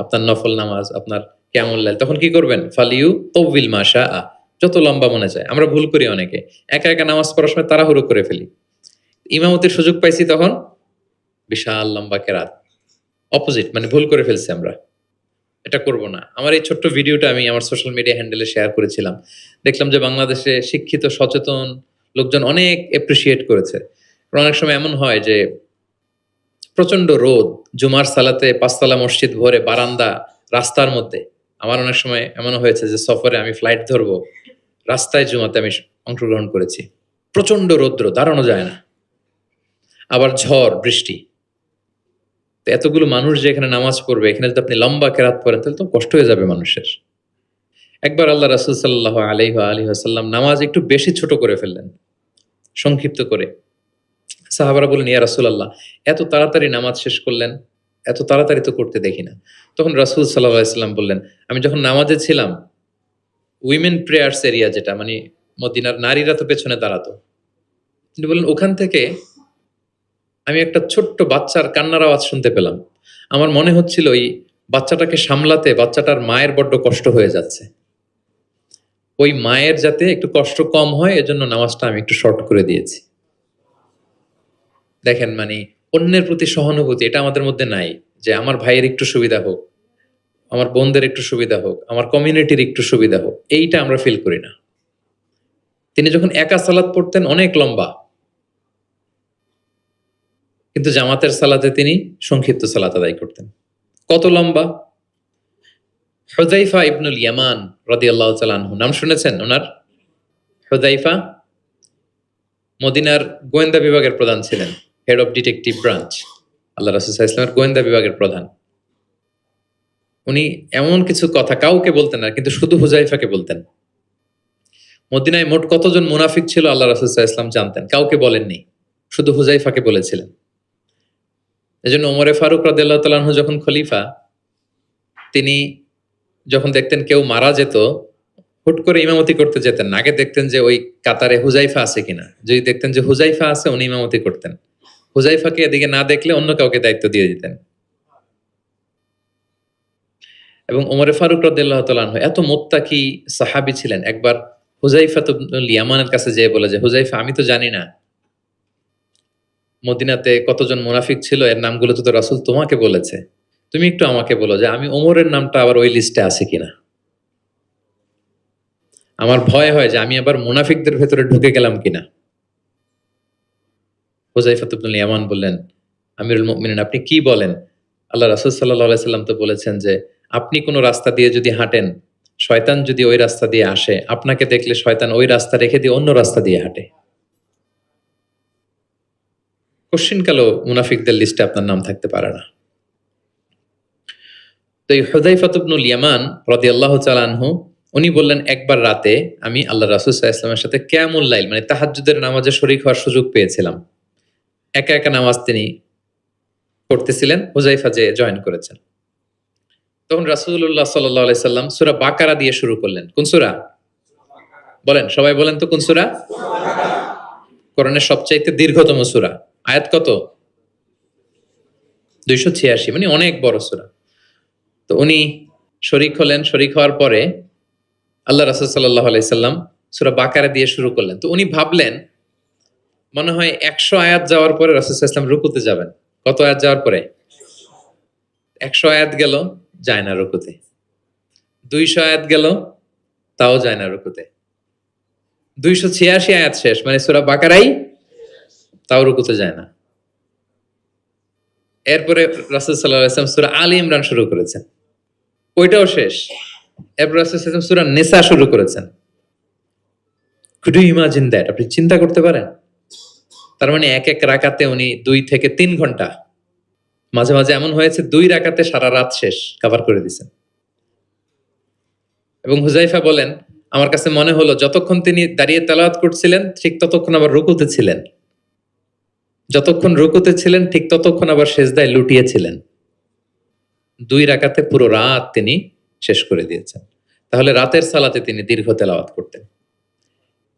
আপনার নফল নামাজ, আপনার কিয়ামুল লাইল, তখন কি করবেন? ফালিউ তৌবিল মাশা আ, যত লম্বা মনে চায়। আমরা ভুল করি অনেকে, একা একা নামাজ পড়ার সময় তাড়াহুড়ো করে ফেলি। ইমামতির সুযোগ পাইছি তখন বিশাল লম্বা কেরাত, অপোজিট, মানে ভুল করে ফেলছি আমরা। এটা করব না। আমার এই ছোট্ট ভিডিওটা আমি আমার সোশ্যাল মিডিয়া হ্যান্ডেলে শেয়ার করেছিলাম। দেখলাম যে বাংলাদেশে শিক্ষিত সচেতন লোকজন অনেক অ্যাপ্রিসিয়েট করেছে। কারণ অনেক সময় এমন হয় যে প্রচন্ড রোদ, জুমার সালাতে পাঁচতলা মসজিদ ভরে, বারান্দা, রাস্তার মধ্যে। আমার অনেক সময় এমনও হয়েছে যে সফরে আমি ফ্লাইট ধরবো, রাস্তায় জুমাতে আমি অংশগ্রহণ করেছি। প্রচন্ড রৌদ্র, দাঁড়ানো যায় না, আবার ঝড় বৃষ্টি। তো এতগুলো মানুষ যে এখানে নামাজ পড়বে, এখানে যদি আপনি লম্বা কেরাত পড়েন তাহলে তো কষ্ট হয়ে যাবে মানুষের। একবার আল্লাহ রাসূল সাল্লাল্লাহু আলাইহি ওয়াসাল্লাম নামাজ একটু বেশি ছোট করে ফেললেন, সংক্ষিপ্ত করে। সাহাবারা বললেন, ইয়া রাসূলুল্লাহ, এত তাড়াতাড়ি নামাজ শেষ করলেন, এত তাড়াতাড়ি তো করতে দেখি না। তখন রাসূল সাল্লাল্লাহু আলাইহি ওয়াসাল্লাম বললেন, আমি যখন নামাজে ছিলাম, উইমেন প্রেয়ার্স এরিয়া, যেটা মানে মদিনার নারীরা তো পেছনে দাঁড়াতো, তিনি বললেন ওখান থেকে আমি একটা ছোট্ট বাচ্চার কান্নার আওয়াজ শুনতে পেলাম। আমার মনে হচ্ছিল ওই বাচ্চাটাকে সামলাতে বাচ্চাটার মায়ের বড্ড কষ্ট হয়ে যাচ্ছে। ওই মায়ের যাতে একটু কষ্ট কম হয় এজন্য নামাজটা আমি একটু শর্ট করে দিয়েছি। দেখেন, মানে অন্যের প্রতি সহানুভূতি এটা আমাদের মধ্যে নাই, যে আমার ভাইয়ের একটু সুবিধা হোক, আমার বোনদের একটু সুবিধা হোক, আমার কমিউনিটির একটু সুবিধা হোক, এইটা আমরা ফিল করি না। তিনি যখন একা সালাত পড়তেন অনেক লম্বা, কিন্তু জামাতের সালাতে তিনি সংক্ষিপ্ত সালাত আদায় করতেন। কত লম্বা? হুযায়ফা ইবনুল ইয়ামান রাদিয়াল্লাহু তাআলা আনহু, নাম শুনেছেন ওনার? হুযায়ফা মদিনার গোয়েন্দা বিভাগের প্রধান ছিলেন, হেড অফ ডিটেকটিভ ব্রাঞ্চ, আল্লাহ রাসূল সাল্লাল্লাহু আলাইহি ওয়াসাল্লামের গোয়েন্দা বিভাগের প্রধান। উনি এমন কিছু কথা কাউকে বলতেন না, কিন্তু শুধু হুযায়ফাকে বলতেন। মদিনায় মোট কতজন মুনাফিক ছিল আল্লাহ রাসূল সাল্লাল্লাহু আলাইহি ওয়াসাল্লাম জানতেন, কাউকে বলেননি, শুধু হুযায়ফাকে বলেছিলেন। এজন্য ওমরে ফারুক রাদিয়াল্লাহু তাআলা আনহু যখন খলিফা, তিনি যখন দেখতেন কেউ মারা যেত, হুট করে ইমামতি করতে যেতেন না, আগে দেখতেন যে ওই কাতারে হুযায়ফা আছে কিনা। যদি দেখতেন যে হুযায়ফা আছে, উনি ইমামতি করতেন। হুযায়ফাকে এদিকে না দেখলে অন্য কাউকে দায়িত্ব দিয়ে দিতেন। এবং ওমরে ফারুক রাদিয়াল্লাহু তাআলা আনহু এত মুত্তাকি সাহাবী ছিলেন, একবার হুযায়ফা ইবনুল ইয়ামানের কাছে যেয়ে বলে যে, হুযায়ফা, আমি তো জানি না মদিনাতে কতজন মুনাফিক ছিল, এর নামগুলো তো রাসূল তোমাকে বলেছে, তুমি একটু আমাকে বলো যে আমি ওমরের নামটা আবার ওই লিস্টে আছে কিনা। আমার ভয় হয় যে আমি আবার মুনাফিকদের ভেতরে ঢুকে গেলাম কিনা। হুযায়ফা ইবনুল ইয়ামান বললেন, আমিরুল মুমিনিন, আপনি কি বলেন? আল্লাহ রাসূল সাল্লাল্লাহু আলাইহি সাল্লাম তো বলেছেন যে আপনি কোন রাস্তা দিয়ে যদি হাঁটেন, শয়তান যদি ওই রাস্তা দিয়ে আসে, আপনাকে দেখলে শয়তান ওই রাস্তা রেখে দিয়ে অন্য রাস্তা দিয়ে হাঁটে। কশ্চিনকালেও মুনাফিকদের লিস্টে আপনার নাম থাকতে পারে না। তো এই হুযায়ফা ইবনুল ইয়ামান রাদিয়াল্লাহু তাআলা আনহু, উনি বললেন, একবার রাতে আমি আল্লাহ রাসূল সাল্লাল্লাহু আলাইহি ওয়াসাল্লামের সাথে কিয়ামুল লাইল, মানে তাহাজ্জুদের নামাজে শরীক হওয়ার সুযোগ পেয়েছিলাম। একা একা নামাজ তিনি পড়তেছিলেন, হুযায়ফা যে জয়েন করেছেন। তখন রাসূলুল্লাহ সাল্লাল্লাহু আলাইহি সাল্লাম সূরা বাকারা দিয়ে শুরু করলেন। কোন সূরা? বলেন, সবাই বলেন তো কোন সূরা? কোরআনের সবচাইতে দীর্ঘতম সূরা। আয়াত কত? 286, মানে অনেক বড় সূরা। তো উনি শরীক হলেন, শরীক হওয়ার পরে আল্লাহ রাসূল সাল্লাল্লাহু আলাইহি সাল্লাম সূরা বাকারা দিয়ে শুরু করলেন। তো উনি ভাবলেন মনে হয় 100 আয়াত যাওয়ার পরে রাসূল সাল্লাল্লাহু আলাইহি সাল্লাম রুকুতে যাবেন। কত আয়াত যাওয়ার পরে? 100 আয়াত গেল, যায় না রুকুতে। 200 আয়াত গেল, তাও যায় না রুকুতে। 286 আয়াত শেষ, মানে সূরা বাকারাই, তাও রুকুতে যায় না। এরপরে রাসূল সাল্লাল্লাহু আলাইহি ওয়াসাল্লাম সূরা আলী ইমরান শুরু করেছেন, ওইটাও শেষ। এরপর রাসূল সাল্লাল্লাহু আলাইহি ওয়াসাল্লাম সূরা নিসা শুরু করেছেন। Could you imagine that? আপনি চিন্তা করতে পারেন? তার মানে এক এক রাকাতে উনি 2 থেকে 3 ঘন্টা, মাঝে মাঝে এমন হয়েছে 2 রাকাতে সারা রাত শেষ কভার করে দিয়েছেন। এবং হুযায়ফা বলেন, আমার কাছে মনে হলো যতক্ষণ তিনি দাঁড়িয়ে তেলাওয়াত করছিলেন ঠিক ততক্ষণ আবার রুকুতে ছিলেন, যতক্ষণ রুকুতে ছিলেন ঠিক ততক্ষণ আবার সেজদায় লুটিয়েছিলেন। 2 রাকাতে পুরো রাত তিনি শেষ করে দিয়েছেন। তাহলে রাতের সালাতে তিনি দীর্ঘ তেলাওয়াত করতেন।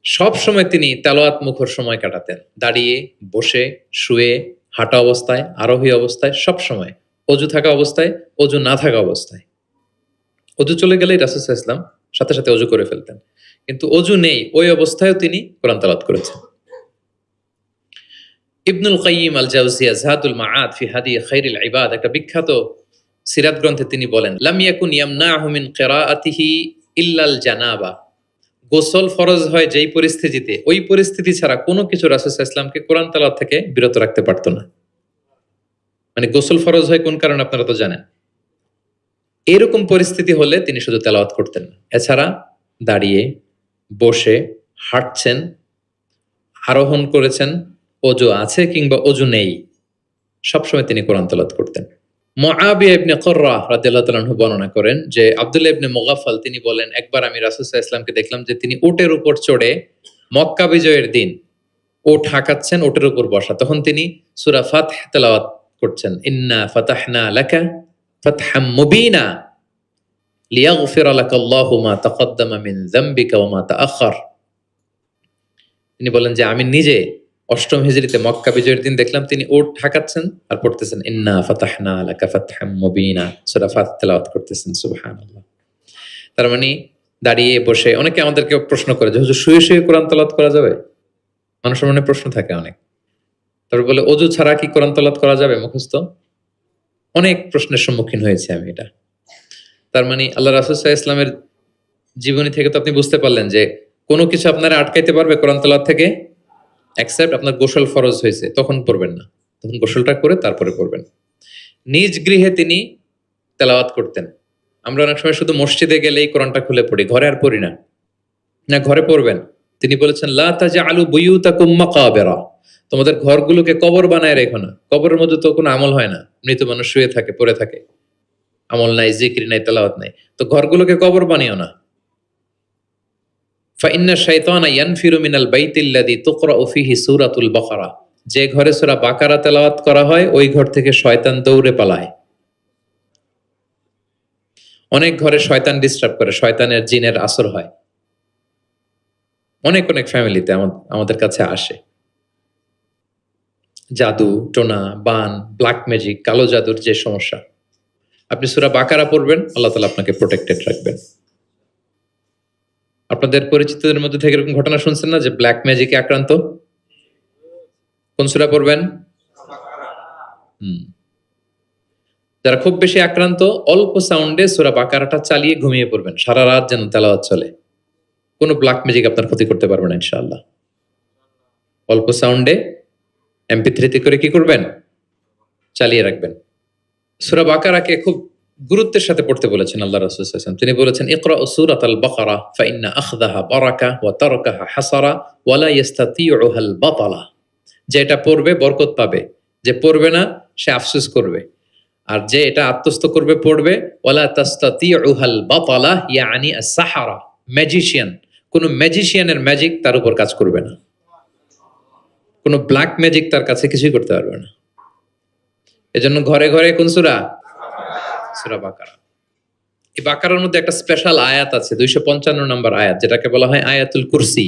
সব সময় তিনি তেলাওয়াত মুখর সময় কাটাতেন, দাঁড়িয়ে, বসে, শুয়ে, হাঁটা অবস্থায়, আরোহী অবস্থায়, সব সময়। অজু থাকা অবস্থায়, অজু না থাকা অবস্থায়। অজু চলে গেলেই রাসূল সাল্লাল্লাহু আলাইহি ওয়াসাল্লাম সাথে সাথে অজু করে ফেলতেন, কিন্তু অজু নেই ওই অবস্থায়ও তিনি কোরআন তেলাওয়াত করেছেন। ইবনুল কাইয়িম আল জাওজিয়া যাদুল মাআদ ফি হাদি খায়রিল ইবাদ একটা বিখ্যাত সিরাত গ্রন্থে তিনি বলেন, লাম ইয়াকুন ইয়ামনাহু মিন কিরাআতিহি ইল্লাল জানাবা। গোসল ফরজ হয় যেই পরিস্থিতিতে, ওই পরিস্থিতি ছাড়া কোনো কিছু রাসূল সাল্লাল্লাহু আলাইহি ওয়াসাল্লামকে কোরআন তেলাওয়াত থেকে বিরত রাখতে পারত না। মানে গোসল ফরজ হয় কোন কারণে আপনারা তো জানেন। এরকম পরিস্থিতি হলে তিনি শুধু তেলাওয়াত করতেন না। এছাড়া দাঁড়িয়ে, বসে, হাঁটছেন, আরোহণ করেছেন, অজু আছে কিংবা অজু নেই, সবসময় তিনি কোরআন তেলাওয়াত করতেন। মুআবিয়া ইবনে কুররা রাদিয়াল্লাহু তাআলা আনহু বর্ণনা করেন যে আব্দুল্লাহ ইবনে মুগাফফাল তিনি বলেন, একবার আমি রাসূল সাল্লাল্লাহু আলাইহি ওয়াসাল্লামকে দেখলাম যে তিনি উটের উপর চড়ে মক্কা বিজয়ের দিন উট হাঁকাচ্ছেন, উটের উপর বসা। তখন তিনি সূরা ফাতহ তেলাওয়াত করছেন, ইন্না ফাতাহনা লাকা ফাতহাম মুবিনা লিয়াগফিরা লাকাল্লাহু মা তাকদ্দামা মিন যামবিকা ওয়া মা তাআখার। তিনি বলেন যে আমি নিজে অষ্টম হিজরিতে মক্কা বিজয়ের দিন দেখলাম তিনি উট হাঁকাচ্ছেন আর পড়তেছেন ইন্না ফাতাহনা লাকা ফাতহাম মুবিনা, সূরা ফাতহ তেলাওয়াত করতেছেন। সুবহানাল্লাহ। তার মানে দাঁড়িয়ে, বসে। অনেকে আমাদেরকে প্রশ্ন করে যে হুজুর শুয়ে শুয়ে কোরআন তেলাওয়াত করা যাবে? মানুষের মনে প্রশ্ন থাকে অনেক। তারপর বলে অজু ছাড়া কি কোরআন তেলাওয়াত করা যাবে মুখস্থ? অনেক প্রশ্নের সম্মুখীন হয়েছে আমি এটা। তার মানে আল্লাহ রাসূল সাল্লাল্লাহু আলাইহি ওয়াসাল্লামের জীবনী থেকে তো আপনি বুঝতে পারলেন যে কোনো কিছু আপনারা আটকাইতে পারবে কোরআন তেলাওয়াত থেকে, এক্সেপ্ট আপনার গোসল ফরজ হয়েছে তখন পড়বেন না, তখন গোসলটা করে তারপরে পড়বেন। নিজ গৃহে তিনি তেলাওয়াত করতেন। আমরা অনেক সময় শুধু মসজিদে গেলেই কোরআনটা খুলে পড়ি, ঘরে আর পড়ি না। না, ঘরে পড়বেন। তিনি বলেছেন লা তাজআলু বুয়ুতাকুম মাকাবিরা, তোমাদের ঘরগুলোকে কবর বানায় রেখো না। কবরের মধ্যে তো কোনো আমল হয় না, মৃত মানুষ শুয়ে থাকে, পড়ে থাকে, আমল নাই, জিকির নাই, তেলাওয়াত নাই। তো ঘরগুলোকে কবর বানিও না। ফাইন্না শাইতানা ইয়ানফিরু মিনাল বাইতিল্লাযী তুকরাউ ফীহি সূরাতুল বাকারা, যে ঘরে সূরা বাকারা তেলাওয়াত করা হয় ওই ঘর থেকে শয়তান দৌড়ে পালায়। অনেক ঘরে শয়তান ডিস্টার্ব করে, শয়তানের জিনের আসর হয়। অনেক অনেক ফ্যামিলিতে আমাদের কাছে আসে। জাদু টোনা, বান, ব্ল্যাক ম্যাজিক, কালো জাদুর যে সমস্যা, আপনি সূরা বাকারা পড়বেন, আল্লাহ তাআলা আপনাকে প্রোটেক্টেড রাখবেন। আপনাদের পরিচিতদের মধ্যে থেকে এরকম ঘটনা শুনছেন না যে ব্ল্যাক ম্যাজিকে আক্রান্ত? কোন সূরা পড়বেন? যারা খুব বেশি আক্রান্ত, অল্প সাউন্ডে সূরা বাকারাটা চালিয়ে ঘুমিয়ে পড়বেন, সারা রাত যেন তেলাওয়াত চলে। কোনো ব্ল্যাক ম্যাজিক আপনার ক্ষতি করতে পারবে না ইনশাআল্লাহ। অল্প সাউন্ডে MP3 তে করে কি করবেন? চালিয়ে রাখবেন। সূরা বাকারাকে খুব গুরুত্বের সাথে পড়তে বলেছেন আল্লাহ রাসূল সাল্লাল্লাহু আলাইহি ওয়াসাল্লাম। তিনি বলেছেন ইকরাউ সূরাতাল বাকারা ফাইন্না আখযাহা বারাকা ওয়া তারকাহা হাসারা ওয়া লা ইস্তাতিউহাল বাতালা। যে এটা পড়বে বরকত পাবে, যে পড়বে না সে আফসোস করবে। আর যে এটা আত্মস্থ করবে, পড়বে, ওয়ালা তাস্তাতিউহাল বাতালা ইয়ানি আস-সাহারা, ম্যাজিশিয়ান। কোন ম্যাজিশিয়ানের ম্যাজিক তার উপর কাজ করবে না, কোন ব্ল্যাক ম্যাজিক তার কাছে কিছুই করতে পারবে না। এজন্য ঘরে ঘরে কোন সূরা? সূরা বাকারা। এই বাকারার মধ্যে একটা স্পেশাল আয়াত আছে, 255 নম্বর আয়াত, যেটাকে বলা হয় আয়াতুল কুরসি।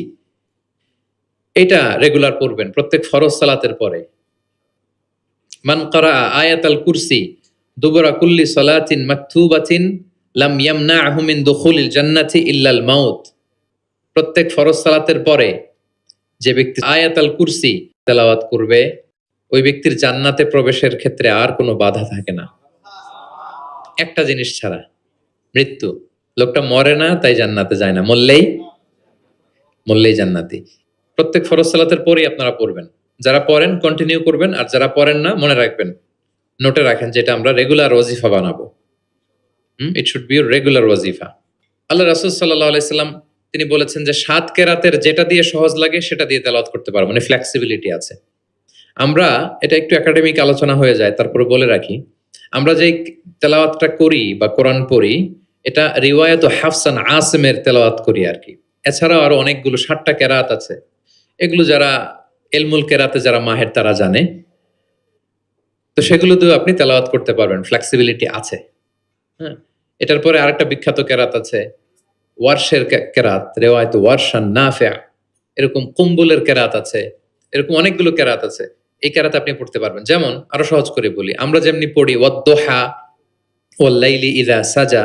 এটা রেগুলার পড়বেন প্রত্যেক ফরজ সালাতের পরে। মান ক্বারা আয়াতাল কুরসি দুবরা কুল্লি সালাতিন মাকতুবাতিন লাম ইয়ামনাহু মিন দুখুলিল জান্নাতি ইল্লাল মাউত। প্রত্যেক ফরজ সালাতের পরে যে ব্যক্তি আয়াতুল কুরসি তেলাওয়াত করবে, ওই ব্যক্তির জান্নাতে প্রবেশের ক্ষেত্রে আর কোনো বাধা থাকে না, একটা জিনিস ছাড়া, মৃত্যু। লোকটা মরে না তাই জান্নাতে যায় না, মরলেই জান্নাতি। প্রত্যেক ফরজ সালাতের পরেই আপনারা পড়বেন। যারা পড়েন কন্টিনিউ করবেন, আর যারা পড়েন না মনে রাখবেন, নোটে রাখেন, যেটা আমরা রেগুলার ওয়াজিফা বানাবো। ইট শুড বি রেগুলার ওয়াজিফা। আল্লাহ রাসূল সাল্লাল্লাহু আলাইহি সাল্লাম তিনি বলেছেন যে 7 কেরাতের যেটা দিয়ে সহজ লাগে সেটা দিয়ে তেলাওয়াত করতে পারবো, মানে ফ্লেক্সিবিলিটি আছে। আমরা এটা একটু একাডেমিক আলোচনা হয়ে যায়, তারপরে বলে রাখি, আমরা যে তেলাওয়াতটা করি বা কোরআন পড়ি, এটা রিওয়ায়াত হাফসান আসিমের তেলাওয়াত করি আর কি। এছাড়াও আরো অনেকগুলো 60টা কেরাত আছে, এগুলো যারা ইলমুল কেরাতে যারা মাহের তারা জানে। তো সেগুলো দিয়েও আপনি তেলাওয়াত করতে পারবেন, ফ্লেক্সিবিলিটি আছে। হ্যাঁ, এটার পরে আরেকটা বিখ্যাত কেরাত আছে, ওয়ারশের কেরাত, রিওয়ায়াত ওয়ারশান নাফি'। এরকম কুম্বুলের কেরাত আছে, এরকম অনেকগুলো কেরাত আছে। এই কেরাত আপনি পড়তে পারবেন। যেমন আরো সহজ করে বলি, আমরা যেমনি পড়ি ওয়াদ-দোহা ওয়াল-লাইলি ইযা সাজা,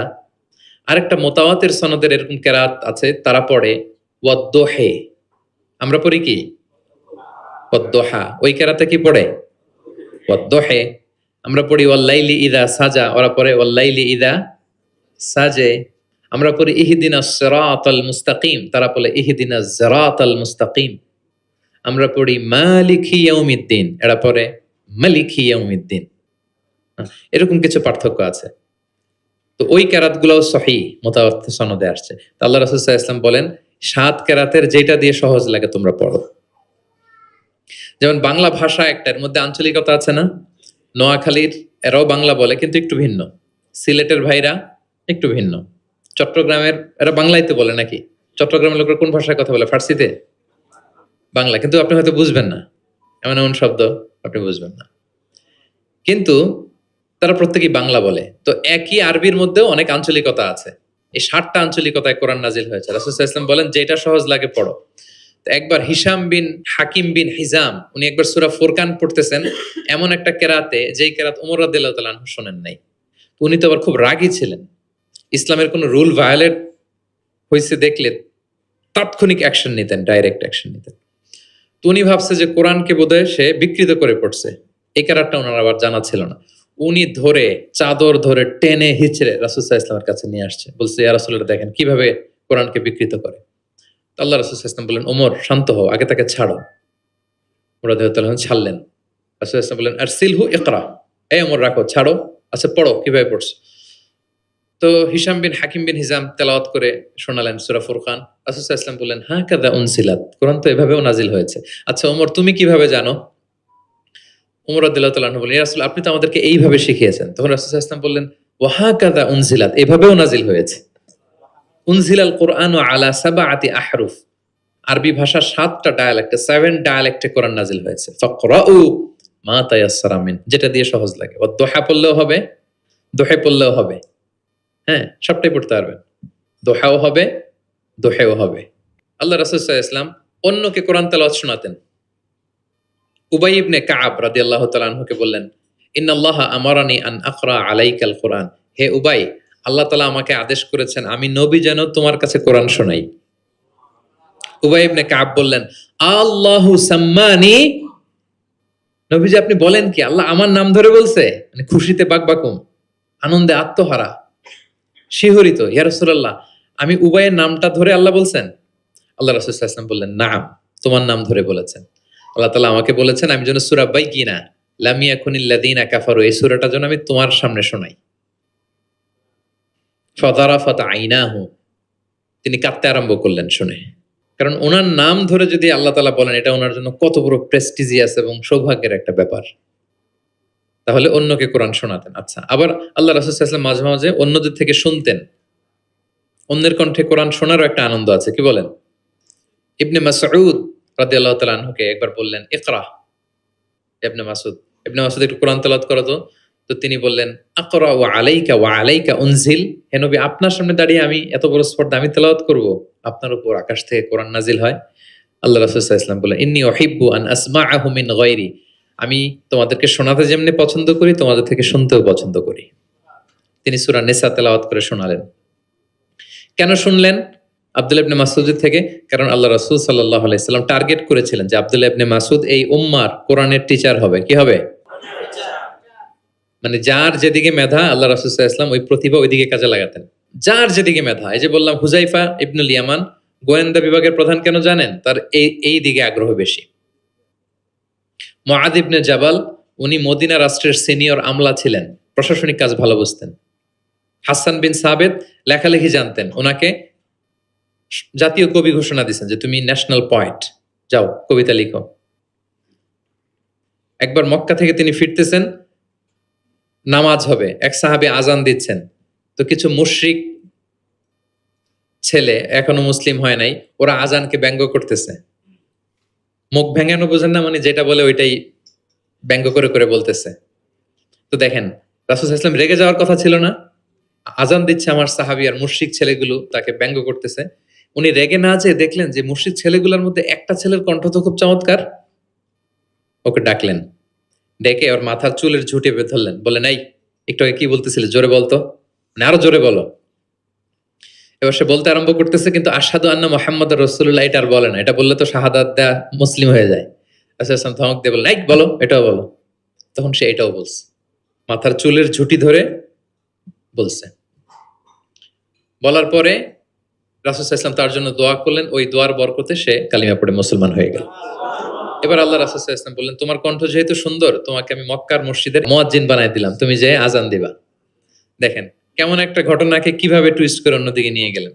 আরেকটা মুতাওয়াতির সনদের এরকম কেরাত আছে, তারা পড়ে ওয়াদ-দোহে। আমরা পড়ি কি ওয়াদ-দোহা, ওই কেরাতে কি পড়ে ওয়াদ-দোহে। আমরা পড়ি ওয়াল-লাইলি ইযা সাজা, ওরা পড়ে ওয়াল-লাইলি ইযা সাজে। আমরা পড়ি ইহদিনাস সিরাতাল মুস্তাকিম, তারা বলে ইহদিনাজ সিরাতাল মুস্তাকিম। আমরা পড়ি মালিকি ইয়াউমিদ্দিন, এরা পড়ে মালিকি ইয়াউমিদ্দিন। এরকম কিছু পার্থক্য আছে। তো ওই কেরাতগুলোও সহিহ মুতাওয়াত্তির সনদে আসছে। তো আল্লাহ রাসূল সাল্লাল্লাহু আলাইহি ওয়াসাল্লাম বলেন ৭ কেরাতের যেটা দিয়ে সহজ লাগে তোমরা পড়ো। যেমন বাংলা ভাষা একটা, এর মধ্যে আঞ্চলিকতা আছে না? নোয়াখালীর এরাও বাংলা বলে কিন্তু একটু ভিন্ন, সিলেটের ভাইরা একটু ভিন্ন, চট্টগ্রামের এরা বাংলাইতে বলে নাকি? চট্টগ্রামের লোকরা কোন ভাষায় কথা বলে? ফার্সিতে? বাংলা, কিন্তু আপনি হয়তো বুঝবেন না, এমন এমন শব্দ আপনি বুঝবেন না, কিন্তু তারা প্রত্যেকেই বাংলা বলে। তো একই আরবির মধ্যেও অনেক আঞ্চলিকতা আছে। এই ৭টা আঞ্চলিকতায় কোরআন নাজিল হয়েছে। রাসূল সাল্লাল্লাহু আলাইহি ওয়াসাল্লাম বলেন যেটা সহজ লাগে পড়ো। তো একবার হিশাম বিন হাকিম বিন হিজাম, উনি একবার সূরা ফুরকান পড়তেছেন এমন একটা কেরাতে, যেই কেরাত ওমর রাদিয়াল্লাহু তাআলা আনহু শোনেন নাই। উনি তো আবার খুব রাগী ছিলেন, ইসলামের কোন রুল ভায়োলেট হয়েছে দেখলে তাৎক্ষণিক অ্যাকশন নিতেন, ডাইরেক্ট অ্যাকশন নিতেন। তো উনি ভাবছে যে কোরআনকে বোধহয় সে বিকৃত করে পড়ছে, এই কারারটা ওনার আবার জানা ছিল না। উনি ধরে চাদর ধরে টেনে হিচড়ে রাসূল সাল্লাল্লাহু আলাইহি ওয়াসাল্লামের কাছে নিয়ে আসছে, বলছে ইয়া রাসূলুল্লাহ দেখেন কিভাবে কোরআনকে বিকৃত করে। তো আল্লাহ রাসূল সাল্লাল্লাহু আলাইহি ওয়াসাল্লাম বললেন ওমর শান্ত হও, আগে তাকে ছাড়ো। ওমর রাদিয়াল্লাহু তাআলা ছাড়লেন। রাসূল সাল্লাল্লাহু আলাইহি ওয়াসাল্লাম বললেন আরসিলহু ইকরা, এই ওমর রাখো, ছাড়ো, আচ্ছা পড়ো কিভাবে পড়ছো। তো হিশাম বিন হাকিম বিন হিজাম তেলাওয়াত করে শোনালেন সূরা ফুরকান। রাসূল সাল্লাল্লাহু আলাইহি ওয়াসাল্লাম বললেন হাকাযা উনসিলাত, কোরআন তো এভাবেও নাজিল হয়েছে। আচ্ছা ওমর তুমি কিভাবে জানো? ওমর রাদিয়াল্লাহু তাআলা আনহু বললেন ইয়া রাসূল আপনি তো আমাদেরকে এইভাবে শিখিয়েছেন। তখন রাসূল সাল্লাল্লাহু আলাইহি ওয়াসাল্লাম বললেন ওয়া হাকাযা উনসিলাত, এভাবেও নাজিল হয়েছে। উনজিলাল কুরআনু আলা সাবআতি আহরুফ, আরবি ভাষা ৭টা ডায়ালেক্টে, 7 ডায়ালেক্টে কোরআন নাজিল হয়েছে। ফাকরাউ মা তায়াসসারা মিন, যেটা দিয়ে সহজ লাগে। ওয়া দোহা পড়লেও হবে, দোহে পড়লেও হবে, হ্যাঁ সবটাই পড়তে পারবেন, দোহাও হবে দোহেও হবে। আল্লাহ রাসূল সাল্লাল্লাহু আলাইহি ওয়াসাল্লাম অন্যকে কোরআন তেলাওয়াত শোনাতেন। উবাই ইবনে কাব রাদিয়াল্লাহু তাআলা আনহুকে বললেন ইন্নাল্লাহা আমারানি আন আকরা আলাইকাল কুরআন, হে উবাই আল্লাহ তাআলা আমাকে আদেশ করেছেন আমি নবী যেন তোমার কাছে কোরআন শোনাই। উবাই ইবনে কাব বললেন আল্লাহু সাম্মানি, নবীজি আপনি বলেন কি আল্লাহ আমার নাম ধরে বলছে? মানে খুশিতে বাকবাকুম, আনন্দে আত্মহারা, শিহরিত, ইয়া রাসূলুল্লাহ আমি উবাইয়ের নামটা ধরে আল্লাহ বলছেন? আল্লাহ রাসূল সাল্লাল্লাহু আলাইহি ওয়াসাল্লাম বললেন নাম, তোমার নাম ধরে বলেছেন। আল্লাহ তাআলা আমাকে বলেছেন আমি যেন সূরা বাইকিনা লাম ইয়াকুনিল লাযিনা কাফারু, এই সূরাটা যেন আমি তোমার সামনে শোনাই। ফাযারাফাত আইনাহু, তিনি কাঁদতে আরম্ভ করলেন শুনে। কারণ ওনার নাম ধরে যদি আল্লাহ তাআলা বলেন, এটা ওনার জন্য কত বড় প্রেস্টিজিয়াস এবং সৌভাগ্যের একটা ব্যাপার। তাহলে অন্যকে কোরআন শোনাতেন। আচ্ছা, আবার আল্লাহ রাসূল সাল্লাল্লাহু আলাইহি ওয়াসাল্লাম মাঝে মাঝে অন্যদের থেকে শুনতেন, অন্যের কণ্ঠে কোরআন শোনারও একটা আনন্দ আছে, কি বলেন? ইবনে মাসউদ রাদিয়াল্লাহু তাআলা আনহুকে একবার বললেন ইকরা, ইবনে মাসউদ একটু কোরআন তেলাওয়াত করো তো। তো তিনি বললেন আকরা ওয়া আলাইকা উনজিল, হে নবী আপনার সামনে দাঁড়িয়ে আমি এত বড় স্পর্ধা আমি তেলাওয়াত করব, আপনার উপর আকাশ থেকে কোরআন নাজিল হয়। আল্লাহ রাসূল সাল্লাল্লাহু আলাইহি ওয়াসাল্লাম বললেন ইন্নী উহিব্বু আন আসমাআহু মিন গায়রি, আমি তোমাদেরকে শোনাতে যেমনি পছন্দ করি তোমাদের থেকে শুনতেও পছন্দ করি। তিনি সূরা নিসা তেলাওয়াত করে শোনালেন। কেন শুনলেন আব্দুল্লাহ ইবনে মাসউদের থেকে? কারণ আল্লাহ রাসূল সাল্লাল্লাহু আলাইহি সাল্লাম টার্গেট করেছিলেন যে আব্দুল্লাহ ইবনে মাসউদ এই উম্মার কোরআনের টিচার হবে। কি হবে? মানে যার যেদিকে মেধা আল্লাহ রাসূল সাল্লাল্লাহু আলাইহি ওয়াসাল্লাম ওই প্রতিভা ওইদিকে কাজে লাগাতেন। যার যেদিকে মেধা, এই যে বললাম হুযাইফা ইবনুল ইয়ামান গোয়েন্দা বিভাগের প্রধান, কেন জানেন? তার এই দিকে আগ্রহ বেশি। মুআয ইবনে জাবাল উনি মদিনা রাষ্ট্রের সিনিয়র আমলা ছিলেন, প্রশাসনিক কাজ ভালো বুঝতেন। হাসান বিন সাবেত লেখালেখি জানতেন, ওনাকে জাতীয় কবি ঘোষণা দিয়েছেন যে তুমি ন্যাশনাল পয়েট, যাও কবিতা লিখো। একবার মক্কা থেকে তিনি ফিরতেছেন, নামাজ হবে, এক সাহাবী আজান দিচ্ছেন, তো কিছু মুশরিক ছেলে এখনো মুসলিম হয় নাই, ওরা আজানকে ব্যঙ্গ করতেছে। মুখ ভেঙানো বোঝেন না, মানে যেটা বলে ওইটাই ব্যঙ্গ করে করে বলতেছে। তো দেখেন রাসূল সাল্লাল্লাহু আলাইহি ওয়াসাল্লাম রেগে যাওয়ার কথা ছিল না, আজান দিচ্ছে আমার সাহাবী আর মুশরিক ছেলেগুলো তাকে ব্যঙ্গ করতেছে। উনি রেগে না যেয়ে দেখলেন যে মুশরিক ছেলেগুলোর মধ্যে একটা ছেলের কণ্ঠ তো খুব চমৎকার, ওকে ডাকলেন, ডেকে ওর মাথার চুলের ঝুঁটি বেঁধে ধরলেন, বললেন, এই একটু আগে কি বলতেছিলে, জোরে বলতো, মানে আরো জোরে বলো। এবার সে বলতে আরম্ভ করতেছে, কিন্তু আশহাদু আন্না মুহাম্মাদুর রাসূলুল্লাহ এটা আর বলে না, এটা বললে তো শাহাদাত দেয়া মুসলিম হয়ে যায়। রাসূল সাল্লাল্লাহু আলাইহি ওয়াসাল্লাম ধমক দিয়ে বললেন, এই বলো, এটাও বলো। তখন সে এটাও বলছে, মাথার চুলের ঝুঁটি ধরে বলছে। বলার পরে রাসূল সাল্লাল্লাহু আলাইহি ওয়াসাল্লাম তার জন্য দোয়া করলেন, ওই দোয়ার বরকতে সে কালিমা পড়ে মুসলমান হয়ে গেল। এবার আল্লাহ রাসূল সাল্লাল্লাহু আলাইহি ওয়াসাল্লাম বললেন, তোমার কণ্ঠ যেহেতু সুন্দর, তোমাকে আমি মক্কার মসজিদের মুয়াজ্জিন বানায় দিলাম, তুমি যে আজান দিবা। দেখেন কেমন একটা ঘটনাকে কিভাবে টুইস্ট করে অন্যদিকে নিয়ে গেলেন।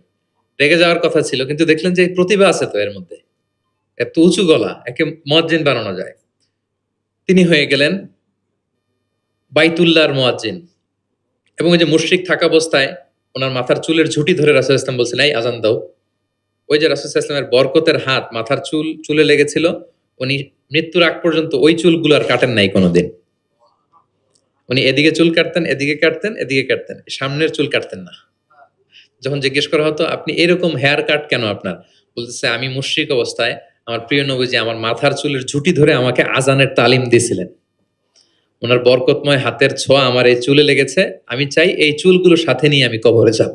রেগে যাওয়ার কথা ছিল, কিন্তু দেখলেন যে প্রতিভা আছে তো এর মধ্যে, এত উঁচু গলা, একে মুয়াজ্জিন বানানো যায়। তিনি হয়ে গেলেন বাইতুল্লাহর মুয়াজ্জিন। এবং ওই যে মুশরিক থাকা অবস্থায় ওনার মাথার চুলের ঝুঁটি ধরে রাসূল সাল্লাল্লাহু আলাইহি ওয়াসাল্লাম বলছেন, এই আজান দাও। ওই যে রাসূল সাল্লাল্লাহু আলাইহি ওয়াসাল্লামের বরকতের হাত মাথার চুলে লেগেছিল, উনি মৃত্যুর আগ পর্যন্ত ওই চুলগুলো আর কাটেন নাই কোনোদিন। উনি এদিকে চুল কাটতেন, এদিকে কাটতেন, এদিকে কাটতেন, সামনের চুল কাটতেন না। যখন জিজ্ঞেস করা হতো, আপনি এরকম হেয়ার কাট কেন আপনার, বলতেছে, আমি মুশরিক অবস্থায় আমার প্রিয় নবীজি আমার মাথার চুলের ঝুঁটি ধরে আমাকে আজানের তালিম দিয়েছিলেন। ওনার বরকতময় হাতের ছোঁয়া আমার এই চুলে লেগেছে, আমি চাই এই চুলগুলো সাথে নিয়ে আমি কবরে যাব।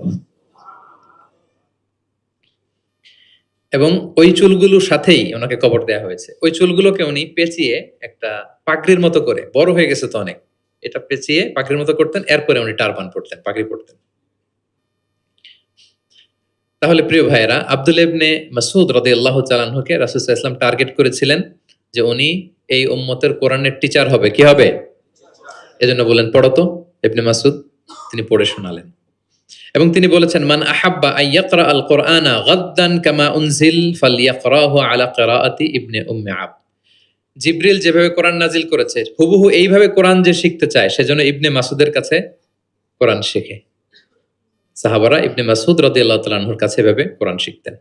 এবং ওই চুলগুলো সাথেই ওনাকে কবর দেয়া হয়েছে। ওই চুলগুলোকে উনি পেঁচিয়ে একটা পাগড়ির মতো করে, বড় হয়ে গেছে তো অনেক, এটা পেঁচিয়ে পাগড়ির মতো করতেন, এরপরে উনি টারবান পড়তেন, পাগড়ি পড়তেন। তাহলে প্রিয় ভাইয়েরা, আব্দুল্লাহ ইবনে মাসউদ রাদিয়াল্লাহু তাআলা আনহুকে রাসূল সাল্লাল্লাহু আলাইহি ওয়াসাল্লাম টার্গেট করেছিলেন যে উনি এই উম্মতের কোরআনের টিচার হবে। কি হবে? এজন্য বলেন, পড়ো তো। ইবনে মাসউদ তিনি পড়ে শোনালেন এবং তিনি বলেছেন, মান আহাব্বা আইয়াকরা আল কোরআনা গাদ্দান কামা উনজিল ফালইয়াকরাহু আলা কিরাআতি ইবনে উম্মি আবদ। জিবরিল যেভাবে কোরআন নাজিল করেছে হুবহু এইভাবে কোরআন যে শিখতে চায়, সেজন্য ইবনে মাসউদের কাছে কোরআন শেখে। সাহাবারা ইবনে মাসউদ রাদিয়াল্লাহু তাআলা আনহুর কাছে এভাবে কোরআন শিখতেন।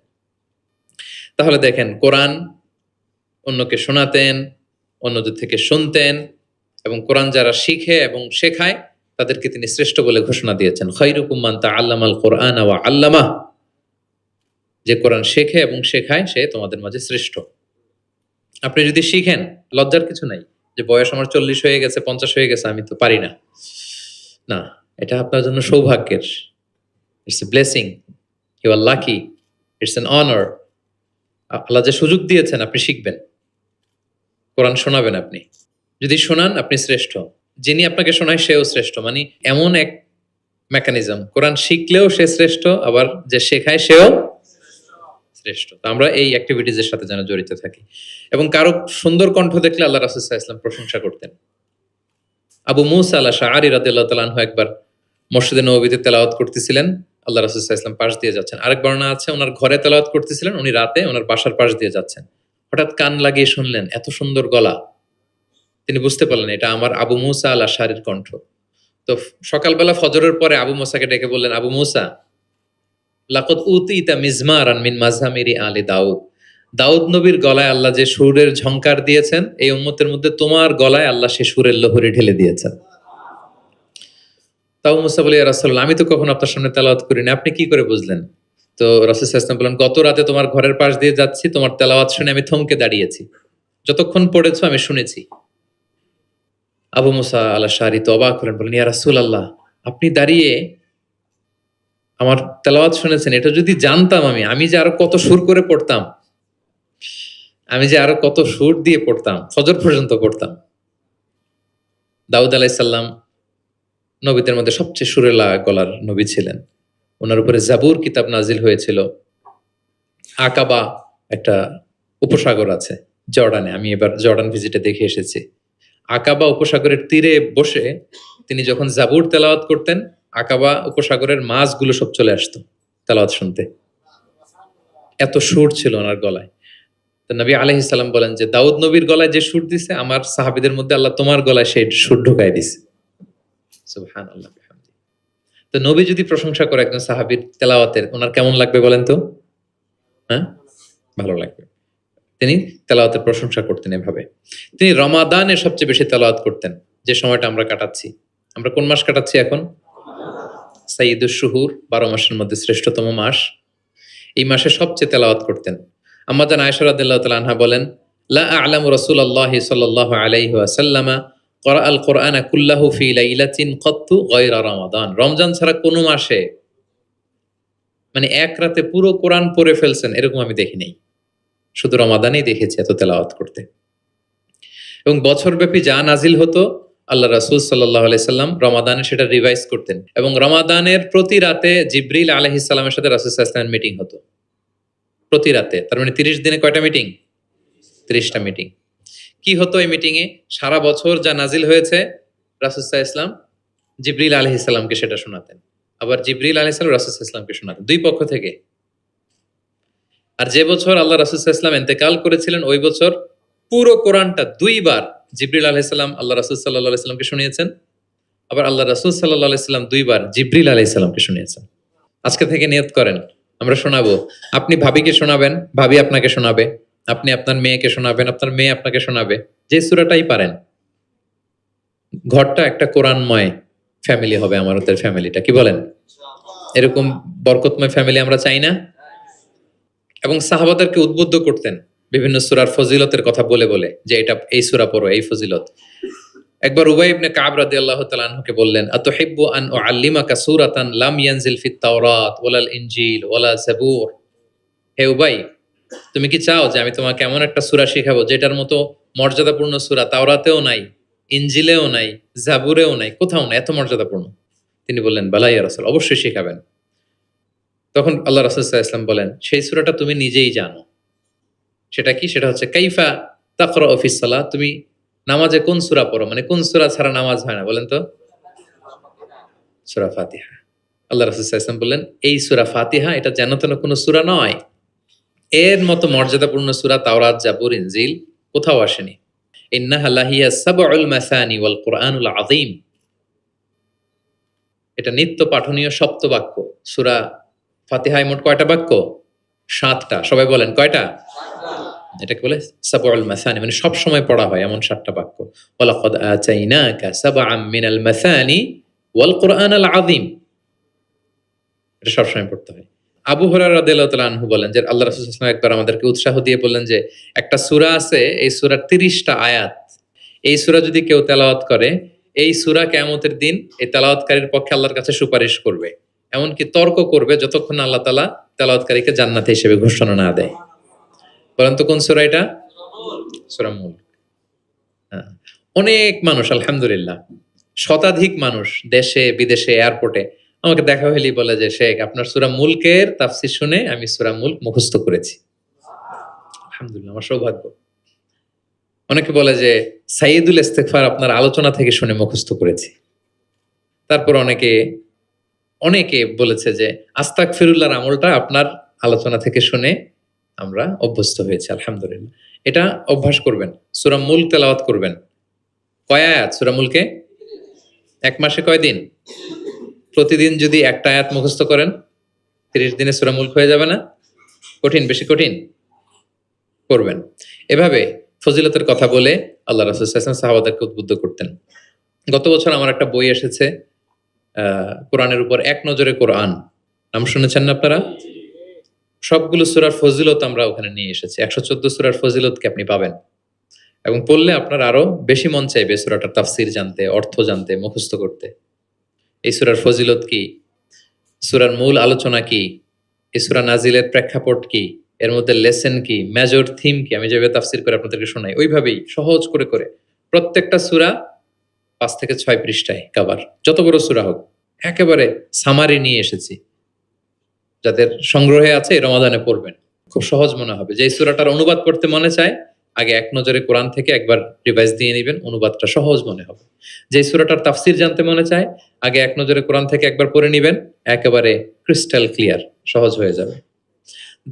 তাহলে দেখেন, কোরআন অন্যকে শোনাতেন, অন্যদের থেকে শুনতেন, এবং কোরআন যারা শিখে এবং শেখায় তাদেরকে তিনি শ্রেষ্ঠ বলে ঘোষণা দিয়েছেন, খায়রুকুম মান তাআল্লামাল কুরআন ওয়া আল্লামাহ। যে কোরআন শেখে এবং শেখায় সে তোমাদের মাঝে শ্রেষ্ঠ। আপনি যদি শিখেন, লজ্জার কিছু নাই যে বয়স আমার 40 হয়ে গেছে, 50 হয়ে গেছে, আমি তো পারি না। না, এটা আপনার জন্য সৌভাগ্যের। It's a blessing, you are lucky, it's an honour. আল্লাহ যে সুযোগ দিয়েছেন, আপনি শিখবেন, কোরআন শোনাবেন। আপনি যদি শোনান, আপনি শ্রেষ্ঠ। যিনি আপনাকে শোনায় সেও শ্রেষ্ঠ। মানে এমন এক মেকানিজম, কোরআন শিখলেও সে শ্রেষ্ঠ, আবার যে শেখায় সেও শ্রেষ্ঠ। তো আমরা এই অ্যাক্টিভিটিজের সাথে যেন জড়িত থাকি। এবং কারো সুন্দর কণ্ঠ দেখলে আল্লাহ রাসূল সাল্লাল্লাহু আলাইহি ওয়াসাল্লাম প্রশংসা করতেন। আবু মুসা আল আশআরী রাদিয়াল্লাহু তাআলা আনহু একবার মসজিদে নববীতে তেলাওয়াত করতেছিলেন, আল্লাহ রাসূল সাল্লাল্লাহু আলাইহি ওয়াসাল্লাম পাশ দিয়ে যাচ্ছেন। আরেক বর্ণনা আছে ওনার ঘরে তেলাওয়াত করতেছিলেন, উনি রাতে ওনার বাসার পাশ দিয়ে যাচ্ছেন। হঠাৎ কান লাগিয়ে শুনলেন এত সুন্দর গলা, তিনি বুঝতে পারলেন এটা আমার আবু মুসা আল আশআরীর কণ্ঠ। তো সকালবেলা ফজরের পরে আবু মুসাকে ডেকে বললেন, আবু মুসা, লাকাদ উতিতা মিজমারান মিন মাযহামিরি আলি দাউদ। দাউদ নবীর গলায় আল্লাহ যে সুরের ঝংকার দিয়েছেন, এই উম্মতের মধ্যে তোমার গলায় আল্লাহ সে সুরের লোহরি ঢেলে দিয়েছেন। তাও মুসা বলে, ইয়া রাসূলুল্লাহ, আমি তো কখনো আপনার সামনে তেলাওয়াত করিনি, আপনি কি করে বুঝলেন? তো রাসূল সাল্লাল্লাহু আলাইহি ওয়াসাল্লাম বলেন, গত রাতে তোমার ঘরের পাশ দিয়ে যাচ্ছি, তোমার তেলাওয়াত শুনে আমি থমকে দাঁড়িয়েছি, যতক্ষণ পড়েছো আমি শুনেছি। আবু মুসা আল আশআরী তো অবাক হলেন, বলেন, ইয়া রাসূলুল্লাহ, আপনি দাঁড়িয়ে আমার তেলাওয়াত শুনেছেন, এটা যদি জানতাম আমি যে আরো কত সুর করে পড়তাম, আমি যে আরো কত সুর দিয়ে পড়তাম, ফজর পর্যন্ত পড়তাম। দাউদ আলাইহিস সালাম নবীদের মধ্যে সবচেয়ে সুরেলা গলার নবী ছিলেন। ওনার উপরে জাবুর কিতাব নাজিল হয়েছিল। আকাবা একটা উপসাগর আছে জর্ডানে, আমি এবার জর্ডান ভিজিটে দেখে এসেছি। আকাবা উপসাগরের তীরে বসে তিনি যখন জাবুর তেলাওয়াত করতেন, আকাবা উপসাগরের মাছগুলো সব চলে আসতো তেলাওয়াত শুনতে, এত সুর ছিল ওনার গলায়। তো নবী আলাইহিস সালাম বলেন যে দাউদ নবীর গলায় যে সুর দিছে, আমার সাহাবীদের মধ্যে আল্লাহ তোমার গলায় সেই সুর ঢুকাই দিছে। সুবহানাল্লাহ। তো নবী যদি প্রশংসা করে একজন সাহাবীর তেলাওয়াতের, ওনার কেমন লাগবে বলেন তো? হ্যাঁ, ভালো লাগবে। তিনি তেলাওয়াতের প্রশংসা করতেন এভাবে। তিনি রমাদানে সবচেয়ে বেশি তেলাওয়াত করতেন, যে সময়টা আমরা কাটাচ্ছি। আমরা কোন মাস কাটাচ্ছি এখন? সাইয়্যিদুশ শুহুর, 12 মাসের মধ্যে শ্রেষ্ঠতম মাস। এই মাসে সবচেয়ে তেলাওয়াত করতেন। আম্মা জান আয়েশা রাদিয়াল্লাহু তাআলা আনহা বলেন, লা আ'লামু রাসূলুল্লাহি সাল্লাল্লাহু আলাইহি ওয়াসাল্লামা ক্বারা আল কুরআনা কুল্লাহু ফি লাইলাতিন ক্বাত্তু গায়রা রমাদান। রমজান ছাড়া কোনো মাসে মানে এক রাতে পুরো কোরআন পড়ে ফেলছেন এরকম আমি দেখি নাই। শুধু রমাদানেই দেখেছি এত তেলাওয়াত করতে। এবং বছরব্যাপী যা নাজিল হতো আল্লাহ রাসূল সাল্লাল্লাহু আলাইহি সাল্লাম রমাদানে সেটা রিভাইজ করতেন। এবং রমাদানের প্রতি রাতে জিবরিল আলাইহিস সালামের সাথে রাসূল সাল্লাল্লাহু আলাইহি ওয়াসাল্লামের মিটিং হতো। প্রতি রাতে। তার মানে 30 দিনে কয়টা মিটিং? 30টা মিটিং। কি হতো এই মিটিং এ? সারা বছর যা নাজিল হয়েছে রাসূল সাল্লাল্লাহু আলাইহি ওয়াসাল্লাম জিবরিল আলাইহিস সালামকে সেটা শোনাতেন। আবার জিবরিল আলাইহিস সালাম রাসূল সাল্লাল্লাহু আলাইহি ওয়াসাল্লামকে শোনাতেন। দুই পক্ষ থেকে। আর যে বছর আল্লাহ রাসূল সাল্লাল্লাহু আলাইহি ওয়াসাল্লাম ইন্তেকাল করেছিলেন ওই বছর পুরো কোরআনটা দুইবার জিবরিল আলাইহিস সালাম আল্লাহ রাসূল সাল্লাল্লাহু আলাইহি ওয়াসাল্লামকে শুনিয়েছেন। আবার আল্লাহ রাসূল সাল্লাল্লাহু আলাইহি ওয়াসাল্লাম দুইবার জিবরিল আলাইহিস সালামকে শুনিয়েছেন। আজকে থেকে নিয়ত করেন আমরা শোনাবো। আপনি ভাবিকে শোনাবেন, ভাবি আপনাকে শোনাবে, আপনি আপনার মেয়েকে শোনাবেন, আপনার মেয়ে আপনাকে শোনাবে। যে সূরাটাই পারেন। ঘরটা একটা কোরআনময় ফ্যামিলি হবে আমাদের ফ্যামিলিটা। কি বলেন? এরকম বরকতময় ফ্যামিলি আমরা চাই না? এবং সাহাবাদেরকে উদ্বুদ্ধ করতেন বিভিন্ন সূরার ফজিলতের কথা বলে বলে যে এটা এই সূরা পড়ো, এই ফজিলত। একবার উবাই ইবনে কাব রাদিয়াল্লাহু তাআলা আনহুকে বললেন, আতুহিব্বু আন উআল্লিমাকা সূরাতান লাম ইয়ানজিল ফিত তাওরাত ওয়ালাল ইনজিল ওয়ালা জাবুর। হে উবাই, তুমি কি চাও যে আমি তোমাকে এমন একটা সূরা শিখাবো যেটার মতো মর্যাদাপূর্ণ সূরা তাওরাতেও নাই, ইনজিলেও নাই, জাবুরেও নাই, কোথাও নাই, এত মর্যাদাপূর্ণ? তিনি বললেন, বালা ইয়া রাসূল, অবশ্যই শিখাবেন। তখন আল্লাহ রাসূল সাল্লাল্লাহু আলাইহি ওয়াসাল্লাম বলেন, সেই সূরাটা তুমি নিজেই জানো। সেটা কি? সেটা হচ্ছে কাইফা তাকরাউ ফিস সালাত। তুমি নামাজে কোন সূরা পড়ো? মানে কোন সূরা ছাড়া নামাজ হয় না বলেন তো? সূরা ফাতিহা। আল্লাহ রাসূল সাল্লাল্লাহু আলাইহি ওয়াসাল্লাম বললেন, এই সূরা ফাতিহা এটা যেন তেন কোনো সূরা নয়। এর মতো মর্যাদাপূর্ণ সূরা তাওরাত, জাবুর, ইনজিল কোথাও আসেনি। ইন্নাহা লাহিয়া সাবউল মাসানি ওয়াল কুরআনুল আযীম। এটা নিত্য পাঠনীয় সপ্তবাক্য। সূরা ফাতিহায় মোট কয়টা বাক্য? 7টা। সবাই বলেন কয়টা? এটাকে বলে সাবউল মাসানি, মানে সব সময় পড়া হয় এমন 7টা বাক্য। ওয়ালাকাদ আতাইনাকা সাবআম মিনাল মাসানি ওয়াল কুরআনাল আযীম। এটা সব সময় পড়তে হয়। আবু হুরায়রা রাদিয়াল্লাহু তাআলা আনহু বলেন যে আল্লাহ রাসূল সাল্লাল্লাহু আলাইহি ওয়াসাল্লাম একবার আমাদেরকে উৎসাহ দিয়ে বললেন যে একটা সূরা আছে, এই সূরার 30টা আয়াত। এই সূরা যদি কেউ তেলাওয়াত করে, এই সূরা কিয়ামতের দিন এই তেলাওয়াতকারীর পক্ষে আল্লাহর কাছে সুপারিশ করবে। এমনকি তর্ক করবে যতক্ষণ না আল্লাহ তাআলা তেলাওয়াতকারীকে জান্নাতি হিসেবে ঘোষণা না দেয়। বলেন তো কোন সূরা এটা? সূরা মুলক। হ্যাঁ। অনেক মানুষ আলহামদুলিল্লাহ, শতাধিক মানুষ দেশে বিদেশে এয়ারপোর্টে আমাকে দেখা হলেই বলে যে শেখ আপনার সূরা মুলকের তাফসীর শুনে আমি সূরা মুলক মুখস্থ করেছি। আলহামদুলিল্লাহ, আমার সৌভাগ্য। অনেকে বলে যে সাইয়্যিদুল ইস্তিগফার আপনার আলোচনা থেকে শুনে মুখস্থ করেছি। তারপর অনেকে বলেছে যে আস্তাগফিরুল্লাহর আমলটা আপনার আলোচনা থেকে শুনে আমরা অভ্যস্ত হয়েছি। আলহামদুলিল্লাহ, এটা অভ্যাস করবেন। সূরা মুলক তেলাওয়াত করবেন। কয় আয়াত সূরা মুলকে? এক মাসে কয় দিন? প্রতিদিন যদি একটা আয়াত মুখস্থ করেন 30 দিনে সূরা মুলক হয়ে যাবে না? কঠিন? বেশি কঠিন? করবেন। এভাবে ফজিলতের কথা বলে আল্লাহ রাসূল সাল্লাল্লাহু আলাইহি ওয়াসাল্লাম সাহাবাদেরকে উদ্বুদ্ধ করতেন। গত বছর আমার একটা বই এসেছে কোরআনের উপর এক নজরে কোরআন। নাম শুনেছেন না আপনারা? সবগুলো সূরার ফজিলত আমরা ওখানে নিয়ে এসেছি। 114 সূরার ফজিলতকে আপনি পাবেন। এবং পড়লে আপনার আরো বেশি মন চাইবে সূরাটার তাফসীর জানতে, অর্থ জানতে, মুখস্থ করতে। এই সূরার ফজিলত কি? সূরার মূল আলোচনা কি? এই সূরা নাজিলের প্রেক্ষাপট কি? এর মধ্যে লেসন কি? মেজর থিম কি? আমি যেভাবে তাফসীর করে আপনাদেরকে শোনাই ওইভাবেই সহজ করে করে প্রত্যেকটা সূরা 5 থেকে 6 পৃষ্ঠায় কভার। যত বড় সূরা হোক একেবারে সামারি নিয়ে এসেছি। যাদের সংগ্রহে আছে এই রমাদানে পড়বেন। খুব সহজ মনে হবে। যে সূরাটার অনুবাদ পড়তে মনে চায় আগে এক নজরে কোরআন থেকে একবার রিভাইজ দিয়ে নেবেন, অনুবাদটা সহজ মনে হবে। যে সূরাটার তাফসীর জানতে মনে চায় আগে এক নজরে কোরআন থেকে একবার পড়ে নেবেন, একেবারে ক্রিস্টাল ক্লিয়ার, সহজ হয়ে যাবে।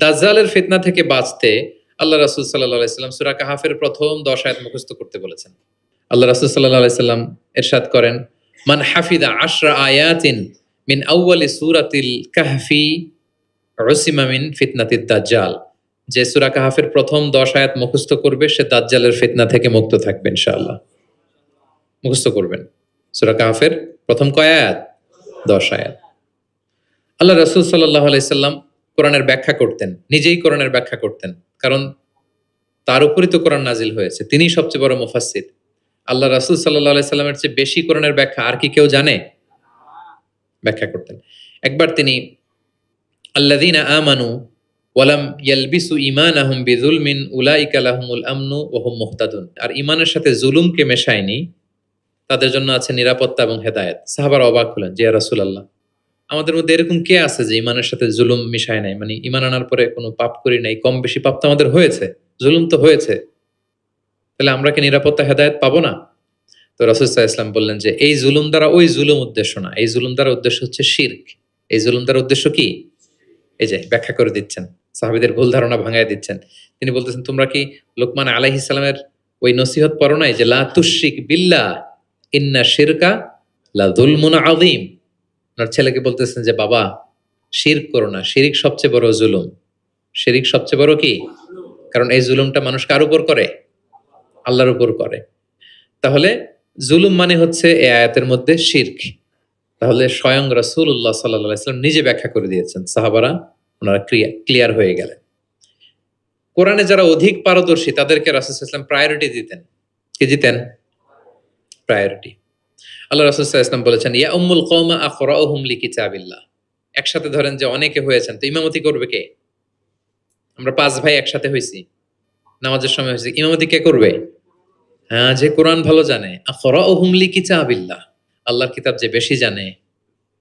দাজ্জালের ফিতনা থেকে বাঁচতে আল্লাহ রাসূল সাল্লাল্লাহু আলাইহি সাল্লাম সূরা কাহাফের প্রথম 10 আয়াত মুখস্থ করতে বলেছেন। আল্লাহ রাসূল সাল্লাল্লাহু আলাইহি সাল্লাম ইরশাদ করেন, মান হাফিদা 10 আয়াতিন মিন আউয়ালি সূরাতিল কাহফি উসিমা মিন ফিতনাতিদ দাজ্জাল। যে সূরা কাহাফের প্রথম 10 আয়াত মুখস্থ করবে সে দাজ্জালের ফিতনা থেকে মুক্ত থাকবে ইনশাআল্লাহ। মুখস্থ করবেন। সূরা কাহাফের প্রথম কয় আয়াত? 10 আয়াত। আল্লাহ রাসূল সাল্লাল্লাহু আলাইহি সাল্লাম কোরআনের ব্যাখ্যা করতেন, নিজেই কোরআনের ব্যাখ্যা করতেন, কারণ তার উপরই তো কোরআন নাজিল হয়েছে, তিনিই সবচেয়ে বড় মুফাসসির। আল্লাহ রাসূল সাল্লাল্লাহু আলাইহি সাল্লামের চেয়ে বেশি কোরআনের ব্যাখ্যা আর কি কেউ জানে? ব্যাখ্যা করতেন। একবার তিনি আল্লাযীনা আমানু ওয়া লাম ইয়ালবিসু ঈমানাহুম বিযুলমিন উলাইকা লাহুমুল আমনু ওয়া হুম মুহতাদুন, আর ঈমানের সাথে জুলুমকে মেশায়নি, তাদের জন্য আছে নিরাপত্তা এবং হেদায়েত। সাহাবারা অবাক হলেন যে ইয়া রাসূলুল্লাহ, আমাদের মধ্যে এরকম কে আছে যে ঈমানের সাথে জুলুম মিশায় নাই, মানে ঈমান আনার পরে কোনো পাপ করি নাই, কম বেশি পাপ তো আমাদের হয়েছে, জুলুম তো হয়েছে, তাহলে আমরা কি নিরাপত্তা হেদায়েত পাবো না? তো রাসূল সাল্লাল্লাহু আলাইহি ওয়াসাল্লাম বললেন যে এই জুলুম দ্বারা ওই জুলুম উদ্দেশ্য না, এই জুলুম দ্বারা উদ্দেশ্য হচ্ছে শিরক। এই জুলুম দ্বারা উদ্দেশ্য কি? এই যে ব্যাখ্যা করে দিচ্ছেন, সাহাবীদের ভুল ধারণা ভাঙায় দিচ্ছেন। তিনি বলতেছেন, তোমরা কি লোকমান আলাইহিস সালামের ওই নসিহত পড়ো নাই যে লা তুশরিক বিল্লাহ ইন্না শিরকা লা যুলমুন আযীম? ওনার ছেলেকে বলতেছেন যে বাবা, শিরক করো না, শিরিক সবচেয়ে বড় জুলুম। শিরিক সবচেয়ে বড় কি? কারণ এই জুলুমটা মানুষ কার উপর করে? আল্লাহর উপর করে। তাহলে জুলুম মানে হচ্ছে এই আয়াতের মধ্যে শিরক। তাহলে স্বয়ং রাসূলুল্লাহ সাল্লাল্লাহু আলাইহি ওয়াসাল্লাম নিজে ব্যাখ্যা করে দিয়েছেন, সাহাবারা ওনারা ক্লিয়ার হয়ে গেলেন। কোরআনে যারা অধিক পারদর্শী তাদেরকে রাসূল সাল্লাল্লাহু আলাইহি ওয়াসাল্লাম প্রায়োরিটি দিতেন। কি দিতেন? প্রায়োরিটি। আল্লাহ রাসূল সাল্লাল্লাহু আলাইহি ওয়াসাল্লাম বলেছেন, ইয়া উম্মুল কওমা আকরাউহুম লিকিতাবিল্লাহ। একসাথে ধরেন যে অনেকে হয়েছেন, তো ইমামতি করবে কে? আমরা 5 ভাই একসাথে হইছি, নামাজের সময় হইছি, ইমামতি কে করবে? হ্যাঁ, যে কোরআন ভালো জানে। আকরাউহুম লিকিতাবিল্লাহ, আল্লাহর কিতাব যে বেশি জানে,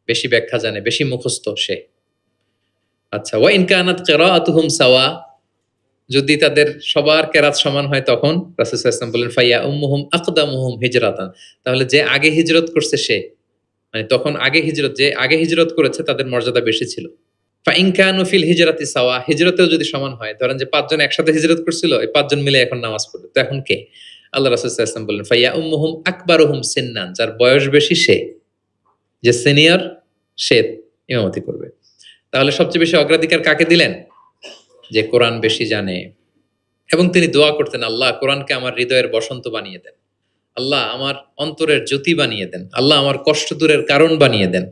বেশি ব্যাখ্যা জানে, বেশি মুখস্থ সে। আচ্ছা, ওয়া ইন কানাত কিরাআতুহুম সাওয়া, যদি তাদের সবার কেরাত সমান হয় তখন রাসূল সাল্লাল্লাহু আলাইহি ওয়াসাল্লাম বলেন ফাইয়া উম্মুহুম আকদামুহুম হিজরাতান, তাহলে যে আগে হিজরত করছে সে, মানে তখন আগে হিজরত, যে আগে হিজরত করেছে তাদের মর্যাদা বেশি ছিল। ফা ইন কানু ফিল হিজরাতি সাওয়া, হিজরতেও যদি সমান হয়, ধরেন যে 5 জন একসাথে হিজরত করছিল, এই 5 জন মিলে এখন নামাজ পড়বে, তো এখন কে? আল্লাহ রাসূল সাল্লাল্লাহু আলাইহি ওয়াসাল্লাম বললেন ফাইয়া উম্মুহুম আকবারুহুম সিন্নান, যার বয়স বেশি সে, যে সিনিয়র সে ইমামতি করবে। তাহলে সবচেয়ে বেশি অগ্রাধিকার কাকে দিলেন? যে কোরআন বেশি জানে। এবং তিনি দোয়া করতেন, আল্লাহ কোরআনকে আমার হৃদয়ের বসন্ত বানিয়ে দেন, আল্লাহ আমার অন্তরের জ্যোতি বানিয়ে দেন, আল্লাহ আমার কষ্ট দূরের কারণ বানিয়ে দেন।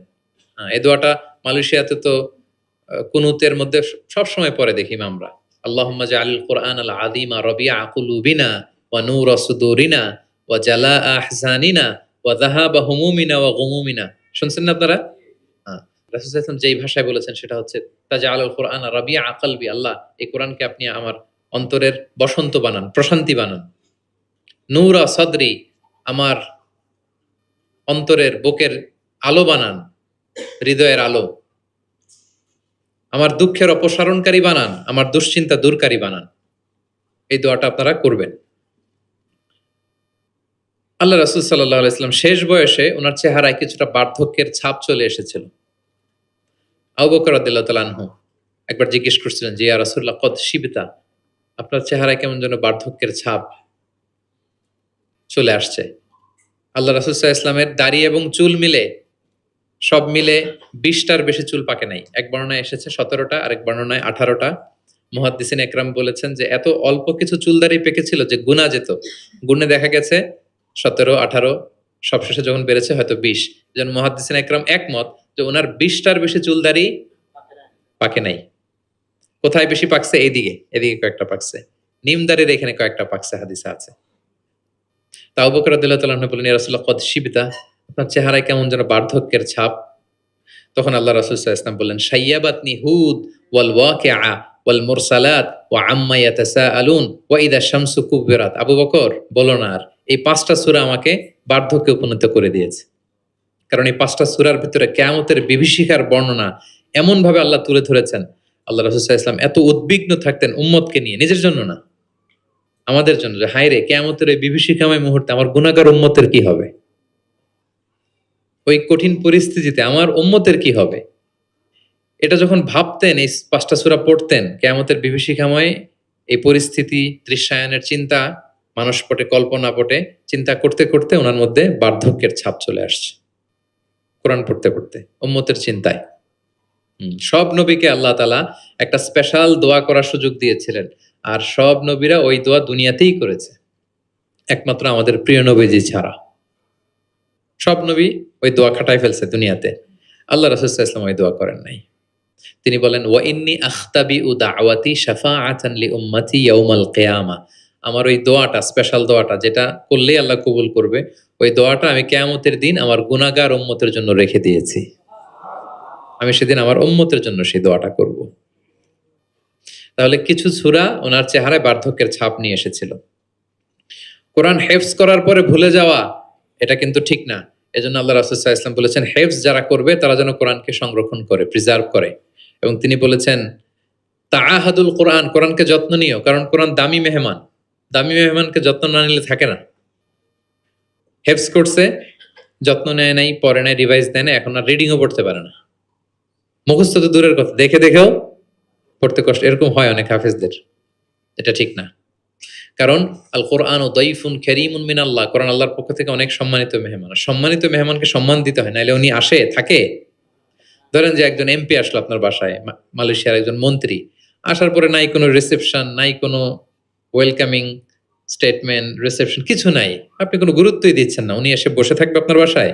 এই দোয়াটা মালয়েশিয়াতে তো কুনুতের মধ্যে সব সময় পড়ে দেখি আমরা। আল্লাহুম্মা জাআলিল কুরআন আল আযীমা রাবিআ কুলুবিনা ওয়া নূরা সুদুরিনা ওয়া জালাআ আহজানিনা ওয়া যাহাবা হুমুমিনা ওয়া গুমুমিনা। শুনছেন না আপনারা? হ্যাঁ, রাসূল সাল্লাল্লাহু আলাইহি ওয়াসাল্লাম যেই ভাষায় বলেছেন সেটা হচ্ছে তাজআলুল কুরআন রাবিআ কলবি, আল্লাহ এই কোরআনকে আপনি আমার অন্তরের বসন্ত বানান, প্রশান্তি বানান। নূরা সাদরি, আমার অন্তরের বুকের আলো বানান, হৃদয়ের আলো। আমার দুঃখের অপসারণকারী বানান, আমার দুশ্চিন্তা দূরকারী বানান। এই দোয়াটা আপনারা করবেন। আল্লাহ রাসূল সাল্লাল্লাহু আলাইহি ওয়াসাল্লাম শেষ বয়সে ওনার চেহারায় কিছুটা বার্ধক্যের ছাপ চলে এসেছিল। আবু বকর রাদিয়াল্লাহু তাআলা আনহু একবার জিজ্ঞেস করছিলেন যে ইয়া রাসূলুল্লাহ কদ শিবতা, আপনার চেহারায় কেমন যেন বার্ধক্যের ছাপ চলে আসছে। আল্লাহ রাসূল সাল্লাল্লাহু আলাইহি ওয়াসাল্লামের দাড়ি এবং চুল মিলে, সব মিলে 20টার বেশি চুল পাকে নাই। এক বর্ণনায় এসেছে 17টা, আরেক বর্ণনায় 18টা। মুহাদ্দিসিন একরাম বলেছেন যে এত অল্প কিছু চুলদাড়ি পেকেছিল যে গুনা যেত, গুণে দেখা গেছে 17, 18, সবশেষে যখন বেড়েছে হয়তো 20। যেন মুহাদ্দিসিন একরাম একমত যে ওনার 20টার বেশি চুলদাড়ি পাকে নাই। কোথায় বেশি পাকছে? এইদিকে, এদিকে কয়েকটা পাকছে, নিমদাড়ির এখানে কয়েকটা পাকছে, হাদিসে আছে। তা আবু বকর রাদিয়াল্লাহু তাআলা আনহু বললেন, ইয়া রাসূলুল্লাহ কদ শিবতা, আপনার চেহারায় কেমন যেন বার্ধক্যের ছাপ। তখন আল্লাহ রাসূল সাল্লাল্লাহু আলাইহি ওয়াসাল্লাম বললেন, শাইয়াবাতনি হুদ ওয়াল ওয়াকিআ ওয়াল মুরসালাত ওয়া আম্মা ইয়াতাসাআলুন ওয়া ইযা শামসু কুবিরাত। আবু বকর বলো না আর, এই 5টা সূরা আমাকে বার্ধক্যে উপনীত করে দিয়েছে। কারণ এই 5টা সূরার ভিতরে কিয়ামতের বিভীষিকার বর্ণনা এমন ভাবে আল্লাহ তুলে ধরেছেন। আল্লাহ রাসূল সাল্লাল্লাহু আলাইহি ওয়াসাল্লাম এত উদ্বিগ্ন থাকতেন উম্মতকে নিয়ে, নিজের জন্য না, আমাদের জন্য, যে হায় রে কিয়ামতের এই বিভীষিকাময় মুহূর্তে আমার গুনাহগার উম্মতের কি হবে, ওই কঠিন পরিস্থিতিতে আমার উম্মতের কি হবে। এটা যখন ভাবতেন, এই 5টা সূরা পড়তেন, কিয়ামতের বিভীষিকাময় এই পরিস্থিতি, দৃশ্যায়নের চিন্তা মানসপটে, কল্পনাপটে চিন্তা করতে করতে ওনার মধ্যে বার্ধক্যের ছাপ চলে আসছে কোরআন পড়তে পড়তে, উম্মতের চিন্তায়। সব নবীকে আল্লাহ তাআলা একটা স্পেশাল দোয়া করার সুযোগ দিয়েছিলেন, আর সব নবীরা ওই দোয়া দুনিয়াতেই করেছে, একমাত্র আমাদের প্রিয় নবীজি ছাড়া। সব নবী ওই দোয়া খাটায় ফেলছে দুনিয়াতে, আল্লাহ রাসূল সাল্লাল্লাহু আলাইহি ওয়াসাল্লাম ওই দোয়া করেন নাই। তিনি বলেন, ওয়া ইন্নী আখতাবিউ দাওয়াতি শাফাআতান লিউম্মতি ইয়াউমাল কিয়ামা। আমার ওই দোয়াটা, স্পেশাল দোয়াটা যেটা করলেই আল্লাহ কবুল করবে, ওই দোয়াটা আমি কিয়ামতের দিন আমার গুনাহগার উম্মতের জন্য রেখে দিয়েছি। আমি সেদিন আমার উম্মতের জন্য সেই দোয়াটা করব। তাহলে কিছু সূরা ওনার চেহারায় বার্ধক্যের ছাপ নিয়ে এসেছিল। কোরআন হেফজ করার পরে ভুলে যাওয়া, এটা কিন্তু ঠিক না। এজন্য আল্লাহ রাসূল সাল্লাল্লাহু আলাইহি ওয়াসাল্লাম বলেছেন, হেফজ যারা করবে তারা যেন কোরআনকে সংরক্ষণ করে, প্রিজার্ভ করে। এবং তিনি বলেছেন, তাআহাদুল কোরআন, কোরআনকে যত্ন নিও, কারণ কোরআন দামি মেহমান। দামি মেহমানকে যত্ন না নিলে থাকে না। হেফজ করছে, যত্ন নেয় নাই, পড়ে নাই, রিভাইজ দেয় না, এখন আর রিডিংও পড়তে পারে না। মুখস্থ তো দূরের কথা, দেখে দেখেও পড়তে কষ্ট। এরকম হয় অনেক হাফেজদের, এটা ঠিক না। কারণ আল কোরআন ও দাইফুন কারীমুন মিনাল্লাহ, কোরআন আল্লাহর পক্ষ থেকে অনেক সম্মানিত মেহমান। সম্মানিত মেহমানকে সম্মান দিতে হয়, নাইলে উনি আসে থাকে। ধরেন যে একজন এমপি আসলো আপনার বাসায়, মালয়েশিয়ার একজন মন্ত্রী, আসার পরে নাই কোনো রিসেপশন, নাই কোনো ওয়েলকামিং স্টেটমেন্ট, রিসেপশন কিছু নাই, আপনি কোনো গুরুত্বই দিচ্ছেন না, উনি এসে বসে থাকবে আপনার বাসায়?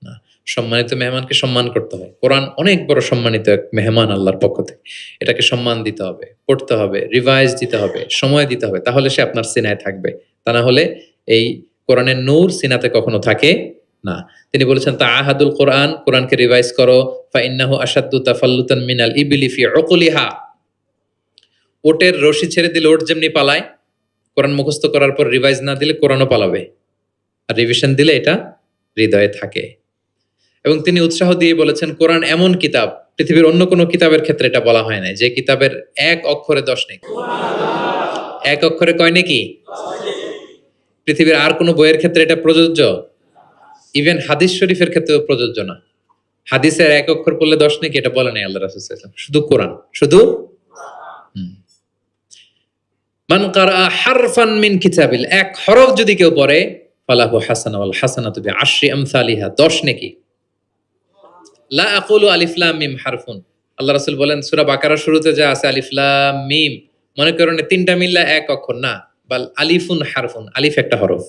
না। সম্মানিত মেহমানকে সম্মান করতে হয়। কোরআন অনেক বড় সম্মানিত এক মেহমান আল্লাহর পক্ষ থেকে, এটাকে সম্মান দিতে হবে, পড়তে হবে, রিভাইজ দিতে হবে, সময় দিতে হবে, তাহলে সে আপনার সিনায় থাকবে। তা না হলে এই কোরআনের নূর সিনাতে কখনো থাকে না। তিনি বলেছেন, তাআহাদুল কোরআন, কোরআনকে রিভাইজ করো, ফাইন্নাহু আশাদ্দু তাফাল্লুতান মিনাল ইবলি ফি উকুলিহা। ওটের রশি ছেড়ে দিলে ওট যেমনি পালায়, কোরআন মুখস্থ করার পর রিভাইজ না দিলে কোরআনও পালাবে, আর রিভিশন দিলে এটা হৃদয়ে থাকে। এবং তিনি উৎসাহ দিয়ে বলেছেন, কোরআন এমন কিতাব, পৃথিবীর অন্য কোনো কিতাবের ক্ষেত্রে এটা বলা হয় না, যে কিতাবের এক অক্ষরে 10 নেকি। এক অক্ষরে কয় নেকি? পৃথিবীর আর কোনো বইয়ের ক্ষেত্রে এটা প্রযোজ্য? ইভেন হাদিস শরীফের ক্ষেত্রেও প্রযোজ্য না। হাদিসের এক অক্ষর পড়লে 10 নেকি, এটা বলে নাই আল্লাহ রাসূল সাল্লাল্লাহু আলাইহি ওয়াসাল্লাম। শুধু কোরআন, শুধু মান কারা হারফান মিন কিতাবিল, এক হরফ যদি কেউ পড়ে, ফালাহু হাসানা ওয়াল হাসানাতু বিআশরি আমসালিহা, 10 নেকি। লা আকুলু আলিফ লাম মিম হারফুন, আল্লাহ রাসূল বলেন সূরা বাকারার শুরুতে যা আছে আলিফ লাম মিম, মনে করেন তিনটা মিললে এক অক্ষর না, বাল আলিফুন হারফুন, আলিফ একটা হরফ,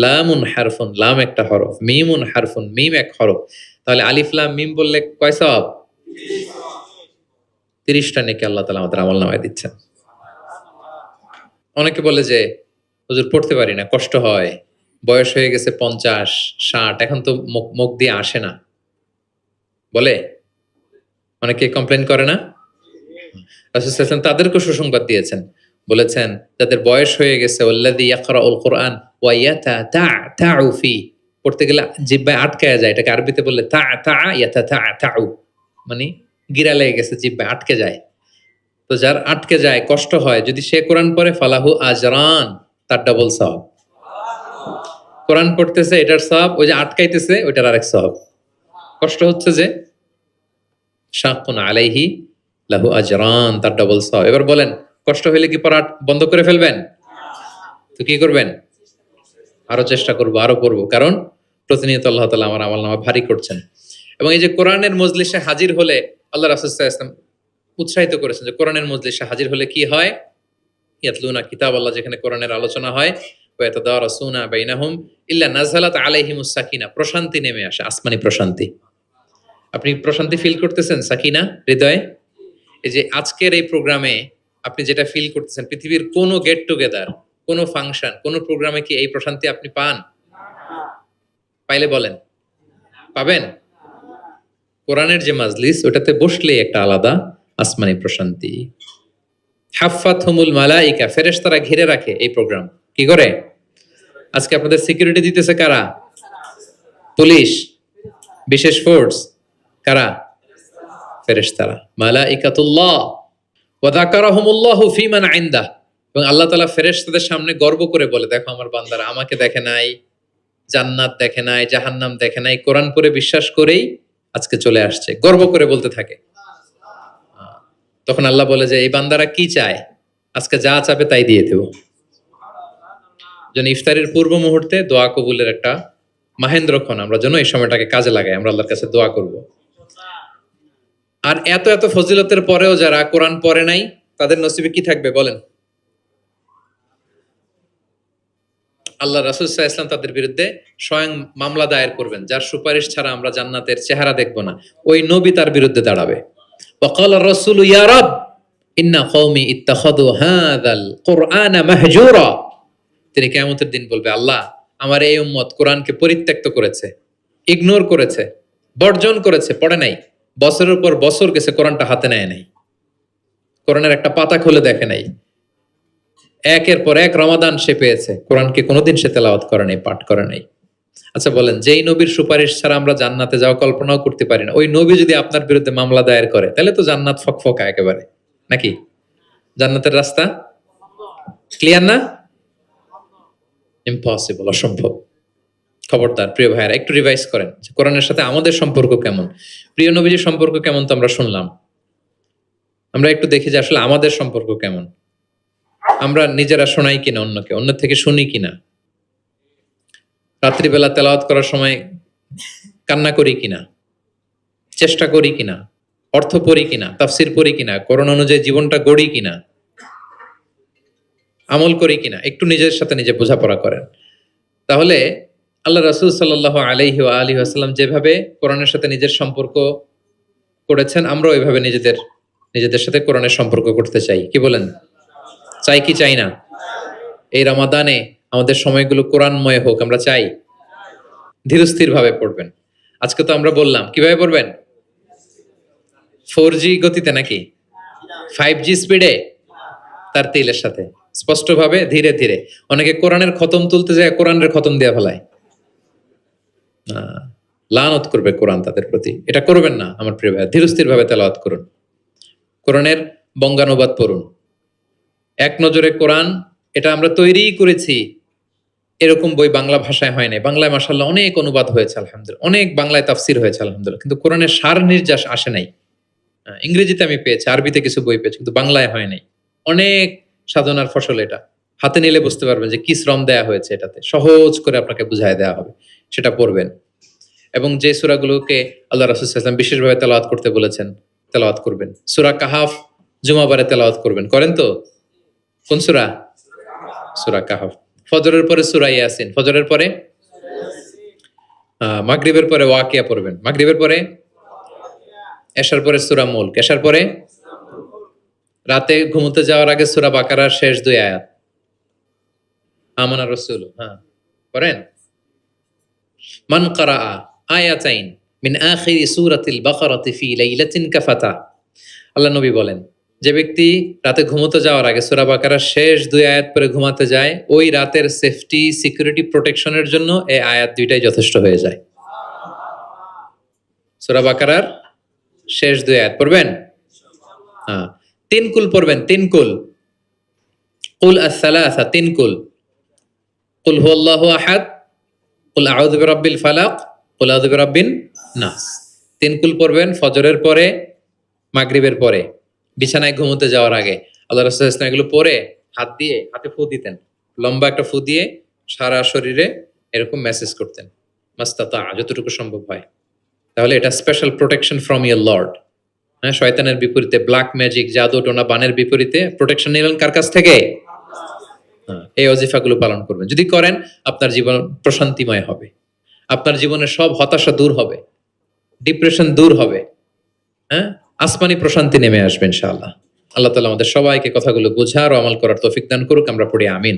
লামুন হারফুন, লাম একটা হরফ, মিমুন হারফুন, মিম এক হরফ। তাহলে আলিফ লাম মিম বললে কয় সওয়াব? 30টা নেকি আল্লাহ তাআলা আমাদের আমলনামায় দিচ্ছেন। অনেকে বলে যে হুজুর পড়তে পারি না, কষ্ট হয়, বয়স হয়ে গেছে 50 60, এখন তো মুখ দিয়ে আসে না, বলে অনেকে কমপ্লেন করে না। রাসূল সাল্লাল্লাহু আলাইহি ওয়াসাল্লাম তাদেরকে সুসংবাদ দিয়েছেন, বলেছেন যাদের বয়স হয়ে গেছে, ওয়াল্লাযী ইয়াকরাউল কুরআন ওয়া ইয়াতাতাউ ফি, পড়তে গেলে জিহ্বায় আটকায়া যায়, এটাকে আরবিতে বললে তা ইয়াতাতাউ, মানে গিরা লেগে গেছে, জিহ্বায় আটকে যায়। তো যার আটকে যায়, কষ্ট হয়, যদি সে কোরআন পড়ে, ফালাহু আজরান, তার ডাবল সওয়াব। কোরআন পড়তেছে এটার সওয়াব, ওই যে আটকাইতেছে ওইটার আরেক সওয়াব। কষ্ট হচ্ছে যে, শাকুন আলাইহি লাহু আজরান, তার ডাবল সওয়াব। এবার বলেন, কষ্ট হইলে কি পড়া বন্ধ করে ফেলবেন? তো কি করবেন? আরো চেষ্টা করব, আরো পড়বো, কারণ প্রতিনিয়ত আল্লাহ তাআলা আমার আমলনামা ভারী করছেন। এবং এই যে কোরআনের মজলিসে হাজির হলে, আল্লাহ রাসূল সাল্লাল্লাহু আলাইহি ওয়াসাল্লাম উৎসাহিত করেছেন যে কোরআনের মজলিসে হাজির হলে কি হয়, ইয়াতলুনা কিতাবাল্লাহ, যেখানে কোরআনের আলোচনা হয়, ওয়া ইয়াতাদারাসুনা বাইনাহুম ইল্লা নাযালাত আলাইহিমুস সাকিনা, প্রশান্তি নেমে আসে, আসমানি প্রশান্তি। আপনি প্রশান্তি ফিল করতেছেন সাকিনা হৃদয়ে? এই যে আজকের এই প্রোগ্রামে আপনি যেটা ফিল করতেছেন, পৃথিবীর কোনো গেট টুগেদার, কোনো ফাংশন, কোনো প্রোগ্রামে কি এই প্রশান্তি আপনি পান? পাইলে বলেন, পাবেন? কোরআনের যে মাজলিস, ওটাতে বসলে একটা আলাদা আসমানি প্রশান্তি। হাফাতহুমুল মালাইকা, ফেরেশতারা ঘিরে রাখে এই প্রোগ্রাম। কি করে? আজকে আপনাদের সিকিউরিটি দিতেছে কারা? পুলিশ, বিশেষ ফোর্স, কারা? ফেরেশতারা, মালাইকাতুল্লাহ। ওয়া যাকারাহুমুল্লাহু ফীমান ইনদাহ, এবং আল্লাহ তাআলা ফেরেশতাদের সামনে গর্ব করে বলে, দেখো আমার বান্দারা আমাকে দেখে নাই, জান্নাত দেখে নাই, জাহান্নাম দেখে নাই, কোরআন পড়ে বিশ্বাস করেই আজকে চলে আসছে, গর্ব করে বলতে থাকে। তখন আল্লাহ বলে যে এই বান্দারা কি চায়, আজকে যা চাবে তাই দিয়ে দেব। যেন ইফতারের পূর্ব মুহূর্তে দোয়া কবুলের একটা মাহেন্দ্রক্ষণ, আমরা যেন এই সময়টাকে কাজে লাগাই, আমরা আল্লাহর কাছে দোয়া করব। আর এত এত ফজিলতের পরেও যারা কোরআন পড়ে নাই, তাদের নসিবে কি থাকবে বলেন? আল্লাহ রাসূল সাল্লাল্লাহু আলাইহি ওয়াসাল্লাম তাদের বিরুদ্ধে স্বয়ং মামলা দায়ের করবেন, যার সুপারিশ ছাড়া আমরা জান্নাতের চেহারা দেখব না, ওই নবী তার বিরুদ্ধে দাঁড়াবে। وقال الرسول يا رب إن قومي اتخذوا هذا القرآن مهجورا। তিনি কিয়ামতের দিন বলবে, আল্লাহ আমার এই উম্মত কোরআনকে পরিত্যক্ত করেছে, ইগনোর করেছে, বর্জন করেছে, পড়ে নাই। বছরের পর বছর গেছে, কোরআনটা হাতে নেয় নাই, কোরআনের একটা পাতা খুলে দেখে নাই। একের পর এক রমাদান সে পেয়েছে, কোরআনকে কোনোদিন সে তেলাওয়াত করে নাই, পাঠ করে নাই। আচ্ছা বলেন, যেই নবীর সুপারিশ ছাড়া আমরা জান্নাতে যাওয়া কল্পনাও করতে পারি না, ওই নবী যদি আপনার বিরুদ্ধে মামলা দায়ের করে, তাহলে তো জান্নাত ফকফকা একেবারে, নাকি? জান্নাতের রাস্তা ক্লিয়ার না? ইম্পসিবল, অসম্ভব। খবরদার প্রিয় ভাইয়েরা, একটু রিভাইজ করেন যে কোরআনের সাথে আমাদের সম্পর্ক কেমন, প্রিয় নবীজির সম্পর্ক কেমন তো আমরা শুনলাম। আমরা একটু দেখি যে আসলে আমাদের সম্পর্ক কেমন। আমরা নিজেরা শোনাই কিনা অন্যকে, অন্য থেকে শুনি কিনা, রাত্রিবেলা তেলাওয়াত করার সময় কান্না করি কিনা, চেষ্টা করি কিনা, অর্থ পড়ি কিনা, তাফসির পড়ি কিনা, কোরআন অনুযায়ী জীবনটা গড়ি কিনা, আমল করি কিনা, একটু নিজের সাথে নিজে বোঝাপড়া করেন। তাহলে আল্লাহ রাসূল সাল্লাল্লাহু আলাইহি ওয়া আলিহি ওয়াসাল্লাম যেভাবে কোরআনের সাথে নিজের সম্পর্ক করেছেন, আমরা ওইভাবে নিজেদের সাথে কোরআনের সম্পর্ক করতে চাই। কি বলেন? চাই কি চাই না? এই রমাদানে আমাদের সময়গুলো কোরআনময় হোক, আমরা চাই। ধীরস্থির ভাবে পড়বেন। আজকে তো আমরা বললাম কিভাবে পড়বেন, 4G গতিতে নাকি 5G স্পিডে, তার তিলের সাথে স্পষ্টভাবে ধীরে ধীরে। অনেকে কোরআনের খতম তুলতে যায়, কোরআনের খতম দেয়া ফেলায়, লানত করবে কোরআন তাদের প্রতি। এটা করবেন না আমার প্রিয় ভাই, ধীরস্থির ভাবে তেলাওয়াত করুন, কোরআনের বঙ্গানুবাদ পড়ুন। এক নজরে কোরআন, এটা আমরা তৈরিই করেছি, এরকম বই বাংলা ভাষায় হয় নাই। বাংলায় মাশাআল্লাহ অনেক অনুবাদ হয়েছে আলহামদুলিল্লাহ, অনেক বাংলায় তাফসির হয়েছে আলহামদুলিল্লাহ, কিন্তু কোরআনের সার নির্যাস আসে নাই। ইংরেজিতে আমি পেয়েছি, আরবিতে কিছু বই পেয়েছি, কিন্তু বাংলায় হয় নাই। অনেক সাধনার ফসল এটা, হাতে নিলে বুঝতে পারবেন যে কি শ্রম দেয়া হয়েছে এটাতে, সহজ করে আপনাকে বুঝায় দেওয়া হবে, সেটা পড়বেন। এবং যে সূরাগুলোকে আল্লাহ রাসূল সাল্লাল্লাহু আলাইহি ওয়াসাল্লাম বিশেষভাবে তেলাওয়াত করতে বলেছেন, তেলাওয়াত করবেন। সূরা কাহাফ জুমাবারে তেলাওয়াত করবেন, করেন তো? কোন সূরা? সূরা কাহাফ। ফজরের পরে সূরা ইয়াসিন, ফজরের পরে মাগরিবের পরে ওয়াকিয়া পড়বেন, মাগরিবের পরে এশার পরে সূরা মুলক, এশার পরে রাতে ঘুমোতে যাওয়ার আগে সূরা বাকারার শেষ 2 আয়াত, আমানা রাসূল, করেন। মান ক্বারাআ আয়াতাইন মিন আখিরি সূরাতিল বাকারাতি ফি লাইলাতিন কাফাতা। আল্লাহ নবী বলেন, যে ব্যক্তি রাতে ঘুমোতে যাওয়ার আগে সূরা বাকারার শেষ 2 আয়াত পরে ঘুমাতে যায়, ওই রাতের সেফটি, সিকিউরিটি, প্রোটেকশনের জন্য এই আয়াত 2টাই যথেষ্ট হয়ে যায়। সূরা বাকারার শেষ 2 আয়াত পড়বেন। 3 কুল পড়বেন, 3 কুল। কুল আস-সালাসা, 3 কুল। কুল হুয়াল্লাহু আহাদ, কুল আউযু বিরাব্বিল ফালাক, কুল আউযু বিরাব্বিন নাস। 3 কুল পড়বেন ফজরের পরে, মাগরিবের পরে, বিছানায় ঘুমোতে যাওয়ার আগে। আল্লাহ রাসূল সাল্লাল্লাহু আলাইহি ওয়াসাল্লাম এগুলো পরে হাতে ফু দিতেন, লম্বা একটা ফু দিয়ে সারা শরীরে এরকম মেসেজ করতেন, মাস্তাতা, যতটুকু সম্ভব হয়। তাহলে এটা special protection from your Lord. শয়তানের বিপরীতে, ব্ল্যাক ম্যাজিক, জাদু টোনা বানের বিপরীতে প্রোটেকশন নিলেন কার কাছ থেকে? এই ওজিফাগুলো পালন করবেন। যদি করেন, আপনার জীবন প্রশান্তিময় হবে, আপনার জীবনের সব হতাশা দূর হবে, ডিপ্রেশন দূর হবে, আসমানি প্রশান্তি নেমে আসবে ইনশাআল্লাহ। আল্লাহ তাআলা আমাদের সবাইকে কথাগুলো বোঝার ও আমল করার তৌফিক দান করুক। আমরা পড়ি আমিন।